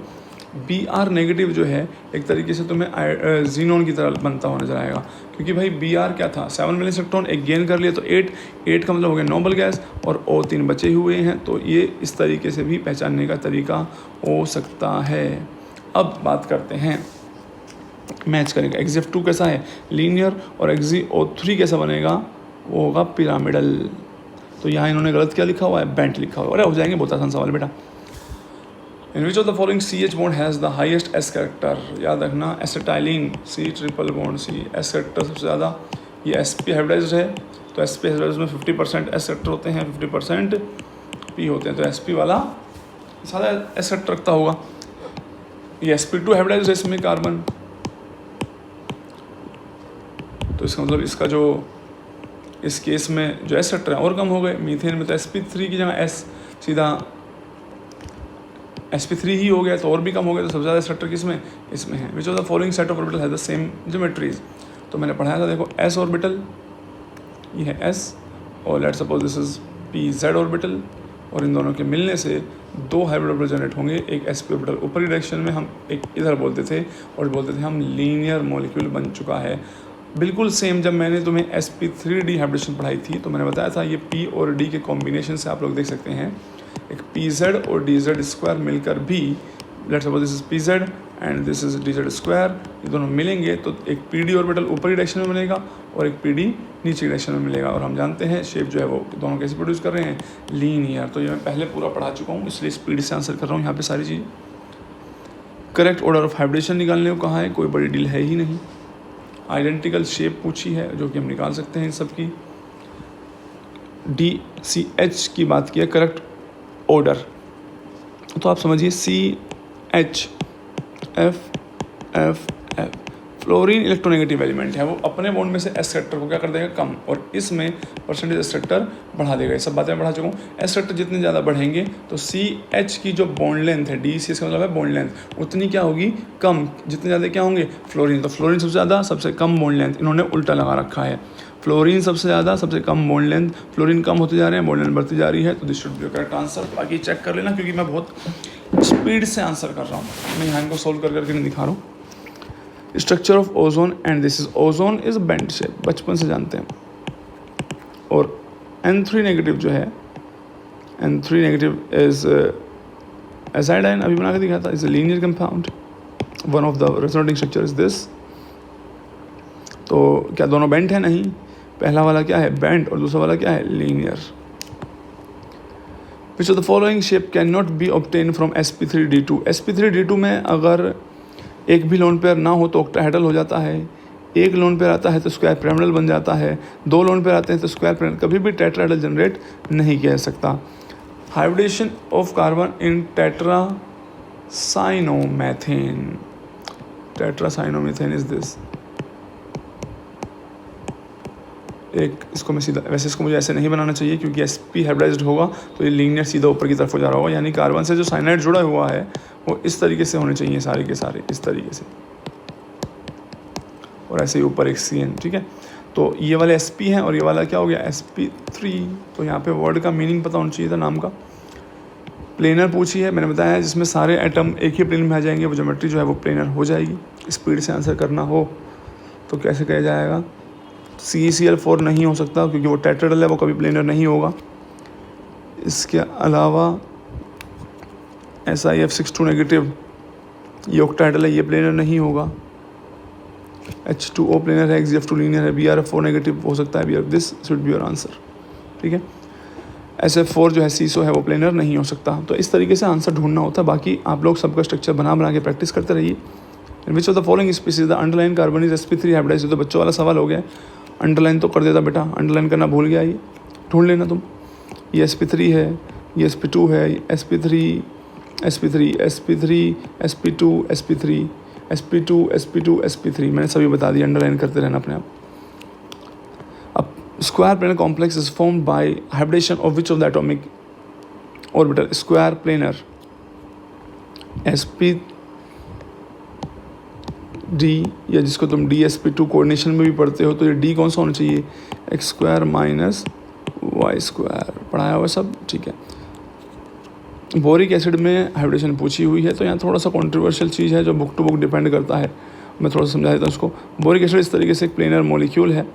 Br नेगेटिव जो है एक तरीके से तुम्हें ज़ीनोन की तरह बनता हुआ नजर आएगा, क्योंकि भाई Br क्या था, 7 वैलेंस इलेक्ट्रॉन, एक गेन कर लिया तो 8 का मतलब हो गया नोबल गैस, और O3 बचे हुए हैं, तो ये इस तरीके से भी पहचानने का तरीका हो सकता है। अब बात करते हैं, मैच करेगा XGF2 कैसा है, लीनियर, और XgO3 कैसा बनेगा, वो होगा पिरामिडल। तो यहाँ इन्होंने गलत क्या लिखा हुआ है, बेंट लिखा हुआ है। अरे हो जाएंगे, बहुत आसान सवाल बेटा। In which of the following CH bond has the highest S character, याद रखना acetylene C triple bond C, S character सबसे ज़्यादा। ये sp हाइब्रिडाइज्ड है, तो sp हाइब्रिडाइज्ड में 50% S कैरेक्टर होते हैं, 50% P होते हैं, तो sp वाला ज़्यादा S कैरेक्टर रखता होगा। ये sp2 हाइब्रिडाइज्ड है, इसमें कार्बन, तो इसका मतलब इसका जो इस केस में जो S कैरेक्टर है और कम हो गए। मीथेन में तो sp3 की जगह S सीधा sp3 ही हो गया, तो और भी कम हो गया, तो सबसे ज़्यादा सेक्टर किसमें, इसमें है। विच of the following set of orbital has the same geometries, तो मैंने पढ़ाया था, देखो S ऑर्बिटल, ये है S, और let's suppose this is PZ orbital, और इन दोनों के मिलने से दो हाइब्रिड ऑर्बिटल जनरेट होंगे। एक sp ऑर्बिटल ऊपरी डायरेक्शन में हम एक इधर बोलते थे और बोलते थे हम लीनियर मॉलिक्यूल बन चुका है। बिल्कुल सेम जब मैंने तुम्हें sp3d हाइब्रिडेशन पढ़ाई थी तो मैंने बताया था ये p और d के कॉम्बिनेशन से आप लोग देख सकते हैं एक pz और dz स्क्वायर मिलकर भी, let's suppose this is pz and this is dz square, ये दोनों मिलेंगे तो एक pd ऑर्बिटल ऊपरी डायरेक्शन में मिलेगा और एक pd नीचे डायरेक्शन में मिलेगा। और हम जानते हैं शेप जो है वो दोनों कैसे प्रोड्यूस कर रहे हैं, लीनियर। तो ये मैं पहले पूरा पढ़ा चुका हूँ, इसलिए स्पीड से आंसर कर रहा हूँ यहाँ पे सारी चीज़। करेक्ट ऑर्डर ऑफ हाइब्रिडेशन निकालने को कहा है, कोई बड़ी डील है ही नहीं। आइडेंटिकल शेप पूछी है जो कि हम निकाल सकते हैं इन सब की। DCH की बात की है करेक्ट ऑर्डर, तो आप समझिए CH फ्लोरीन इलेक्ट्रोनेगेटिव एलिमेंट है, वो अपने बॉन्ड में से एस सेक्टर को क्या कर देगा, कम, और इसमें परसेंटेज एस सेक्टर बढ़ा देगा। ये सब बातें मैं बढ़ा चुका हूँ। एस सेक्टर जितने ज़्यादा बढ़ेंगे तो CH की जो बॉन्ड लेंथ है, DCH का मतलब है बॉन्ड लेंथ, उतनी क्या होगी, कम। जितने ज़्यादा क्या होंगे, फ्लोरीन, तो फ्लोरीन सबसे ज़्यादा सबसे कम बॉन्ड लेंथ, इन्होंने उल्टा लगा रखा है। फ्लोरीन सबसे ज़्यादा सबसे कम बॉन्ड लेंथ, फ्लोरीन कम होते जा रहे हैं, बॉन्ड लेंथ बढ़ती जा रही है, तो this should be correct answer. बाकी चेक कर लेना क्योंकि मैं बहुत स्पीड से आंसर कर रहा हूँ, मैं यहाँ इनको सोल्व कर करके नहीं दिखा रहा हूँ। Structure of ozone and this is ozone is bend shape, बचपन से जानते हैं। और N3 नेगेटिव जो है, N3 नेगेटिव इज एसिडाइन, अभी बना के दिखाया था, is a linear compound, one of the resonating structure is this. तो क्या दोनों बेंड है, नहीं, पहला वाला क्या है, बेंड, और दूसरा वाला क्या है, linear. Which of the following shape can not be obtain from sp3d2। sp3d2 में अगर एक भी लोन पेयर ना हो तो ऑक्टाहेड्रल हो जाता है, एक लोन पेयर आता है तो स्क्वायर पिरामिडल बन जाता है, दो लोन पेयर आते हैं तो स्क्वायर पिरामिडल, कभी भी टेट्राहेड्रल जनरेट नहीं किया जा सकता। Hybridisation of carbon in tetracyanomethane, tetracyanomethane is this. एक इसको मैं सीधा, वैसे इसको मुझे ऐसे नहीं बनाना चाहिए क्योंकि sp हाइब्रिडाइज्ड होगा तो ये लीनियर सीधा ऊपर की तरफ हो जा रहा होगा, यानी कार्बन से जो साइनाइड जुड़ा हुआ है वो इस तरीके से होने चाहिए सारे के सारे, इस तरीके से, और ऐसे ही ऊपर एक CN, ठीक है। तो ये वाले sp हैं और ये वाला क्या हो गया, sp3। तो यहाँ पे वर्ड का मीनिंग पता होना चाहिए था, नाम का। प्लेनर पूछी है, मैंने बताया जिसमें सारे एटम एक ही प्लेन में आ जाएंगे, वो ज्योमेट्री जो है वो प्लेनर हो जाएगी। स्पीड से आंसर करना हो तो कैसे किया जाएगा। CeCl4 नहीं हो सकता क्योंकि वो टेट्राहेड्रल है, वो कभी प्लेनर नहीं होगा। इसके अलावा SiF62 नेगेटिव, ये ऑक्टाहेड्रल है, ये प्लेनर नहीं होगा। H2O प्लेनर है, XeF2 लीनियर है, BrF4 नेगेटिव हो सकता है, this should B your answer, ठीक है। SF4 जो है CSO है वो प्लेनर नहीं हो सकता। तो इस तरीके से आंसर ढूंढना होता है। बाकी आप लोग सबका स्ट्रक्चर बना के प्रैक्टिस करते रहिए। Which of the following species the underline carbon is sp3 hybridised. तो बच्चों वाला सवाल हो गया, अंडरलाइन तो कर देता बेटा, अंडरलाइन करना भूल गया, ये ढूंढ लेना तुम। ये sp3 है, ये sp2 है, sp3 sp3 sp3 sp2 sp3 sp2 sp2 sp3, मैंने सभी बता दिया, अंडरलाइन करते रहना अपने आप। अब square planar complex is formed by hybridisation of which of the atomic orbital. Square planar sp D, या जिसको तुम DsP2 कोऑर्डिनेशन में भी पढ़ते हो, तो ये D कौन सा होना चाहिए, x square minus y square, पढ़ाया हुआ सब, ठीक है। बोरिक एसिड में हाइब्रिडेशन पूछी हुई है, तो यहाँ थोड़ा सा कंट्रोवर्शियल चीज़ है जो बुक टू बुक डिपेंड करता है, मैं थोड़ा सा समझा देता हूँ इसको। बोरिक एसिड इस तरीके से एक प्लेनर मॉलिक्यूल है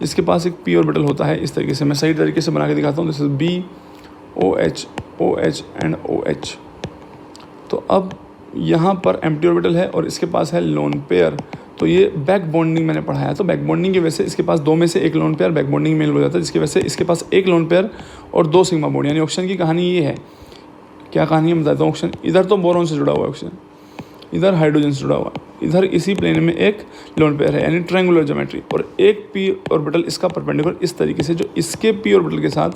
जिसके पास एक p ऑर्बिटल होता है, इस तरीके से, मैं सही तरीके से बना के दिखाता हूँ। This is BOH OH and OH। तो अब यहाँ पर एम्प्टी ऑर्बिटल है और इसके पास है लोन पेयर, तो ये बैक बॉन्डिंग मैंने पढ़ाया, तो बैक बॉन्डिंग की वजह से इसके पास दो में से एक लोन पेयर बैक बॉन्डिंग मेल हो जाता है, जिसकी वजह से इसके पास एक लोन पेयर और दो सिग्मा बॉन्ड। यानी ऑप्शन की कहानी ये है, क्या कहानी है बताता हूँ। ऑप्शन इधर तो बोरॉन से जुड़ा हुआ है, ऑप्शन इधर हाइड्रोजन से जुड़ा हुआ है, इधर इसी प्लेन में एक लोन पेयर है, यानी ट्रायंगुलर ज्योमेट्री, और एक p ऑर्बिटल इसका परपेंडिकुलर इस तरीके से, जो इसके p ऑर्बिटल के साथ,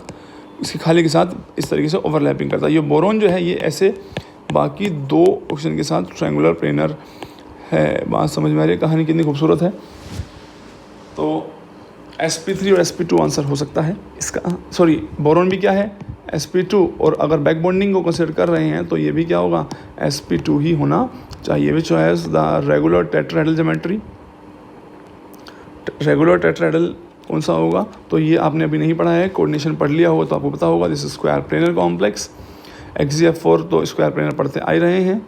इसके खाली के साथ इस तरीके से ओवरलैपिंग करता है। ये बोरॉन जो है ये ऐसे बाकी दो ऑप्शन के साथ ट्रायंगुलर प्लेनर है। बात समझ में आ रही है, कहानी कितनी खूबसूरत है। तो sp3 और sp2 आंसर हो सकता है इसका, सॉरी बोरॉन भी क्या है sp2, और अगर बैक बॉन्डिंग को कंसिडर कर रहे हैं तो ये भी क्या होगा sp2 ही होना चाहिए। Which has the regular tetrahedral geometry. Regular tetrahedral कौन सा होगा? तो ये आपने अभी नहीं पढ़ा है, कोऑर्डिनेशन पढ़ लिया होगा तो आपको पता होगा। This square planar complex XgF4, तो स्क्वायर प्लेनर पढ़ते आ रहे हैं।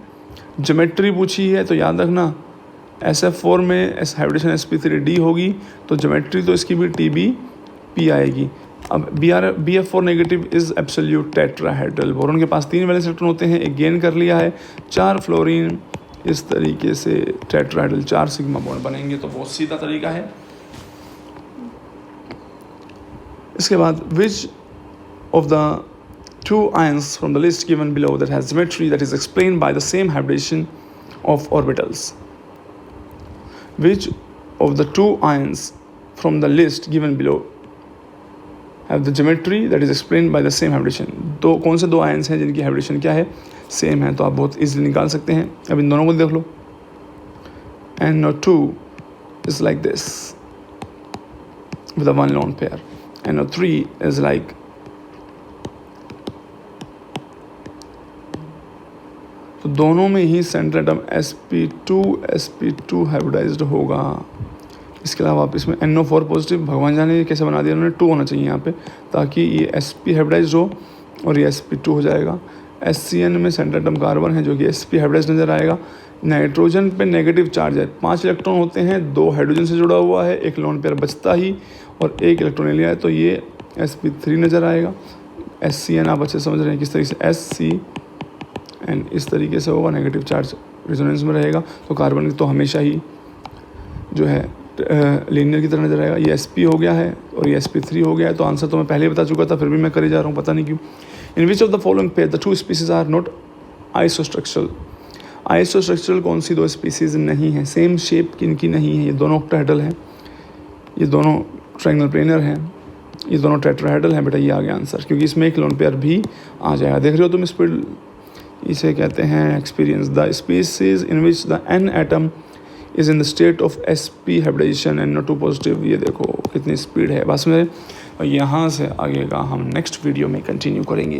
ज्योमेट्री पूछी है तो याद रखना SF4 में हाइब्रिडेशन sp3d होगी, तो ज्योमेट्री तो इसकी भी TbP आएगी। अब BF4 negative is absolute tetrahedral. Boron के पास 3 वैलेंस इलेक्ट्रॉन होते हैं, एक गेन कर लिया है, 4 फ्लोरीन, इस तरीके से टेट्राहेड्रल 4 सिग्मा बॉन्ड बनेंगे। तो बहुत सीधा तरीका है। इसके बाद विच of the two ions from the list given below that has symmetry that is explained by the same hybridization of orbitals? Which of the two ions from the list given below have the geometry that is explained by the same hybridization? दो कौन से दो ions हैं जिनकी hybridisation क्या है? Same है। तो आप बहुत इजीली निकाल सकते हैं। अब इन दोनों को देख लो। NO2 is like this with a one lone pair. NO3 is like तो दोनों में ही सेंट्रल एटम sp2 हाइब्रिडाइज्ड होगा। इसके अलावा आप इसमें NO4 पॉजिटिव, भगवान जाने कैसे बना दिया उन्होंने, 2 होना चाहिए यहाँ पे, ताकि ये sp हाइब्रिडाइज्ड हो और ये sp2 हो जाएगा। SCN में सेंट्रल एटम कार्बन है जो कि sp हाइब्रिडाइज्ड नज़र आएगा। नाइट्रोजन पे नेगेटिव चार्ज है, 5 इलेक्ट्रॉन होते हैं, 2 हाइड्रोजन से जुड़ा हुआ है, एक लोन पेयर बचता ही और 1 इलेक्ट्रॉन लिया है, तो ये sp3 नज़र आएगा। SCN आप अच्छे समझ रहे हैं किस तरीके से SCN इस तरीके से होगा, नेगेटिव चार्ज रेजोनेंस में रहेगा। तो कार्बन तो हमेशा ही जो है लीनियर की तरह नजर आएगा। ये sp हो गया है और ये sp3 हो गया है। तो आंसर तो मैं पहले ही बता चुका था, फिर भी मैं करे जा रहा हूँ, पता नहीं क्यों। In which of the following pair the 2 species are not isostructural? Isostructural कौन सी 2 स्पीसीज नहीं है? सेम शेप किनकी नहीं है? ये दोनों ऑक्टाहेड्रल हैं, ये दोनों ट्रायंगल प्लेनर हैं, ये दोनों टेट्राहेड्रल हैं। बेटा ये आ गया आंसर, क्योंकि इसमें एक लोन पेयर भी आ जाएगा। देख रहे हो तुम स्पीड, इसे कहते हैं experience. The species in which the n atom is in the state of sp hybridisation NO2 positive. ये देखो कितनी स्पीड है बस में। और यहाँ से आगे का हम नेक्स्ट वीडियो में कंटिन्यू करेंगे।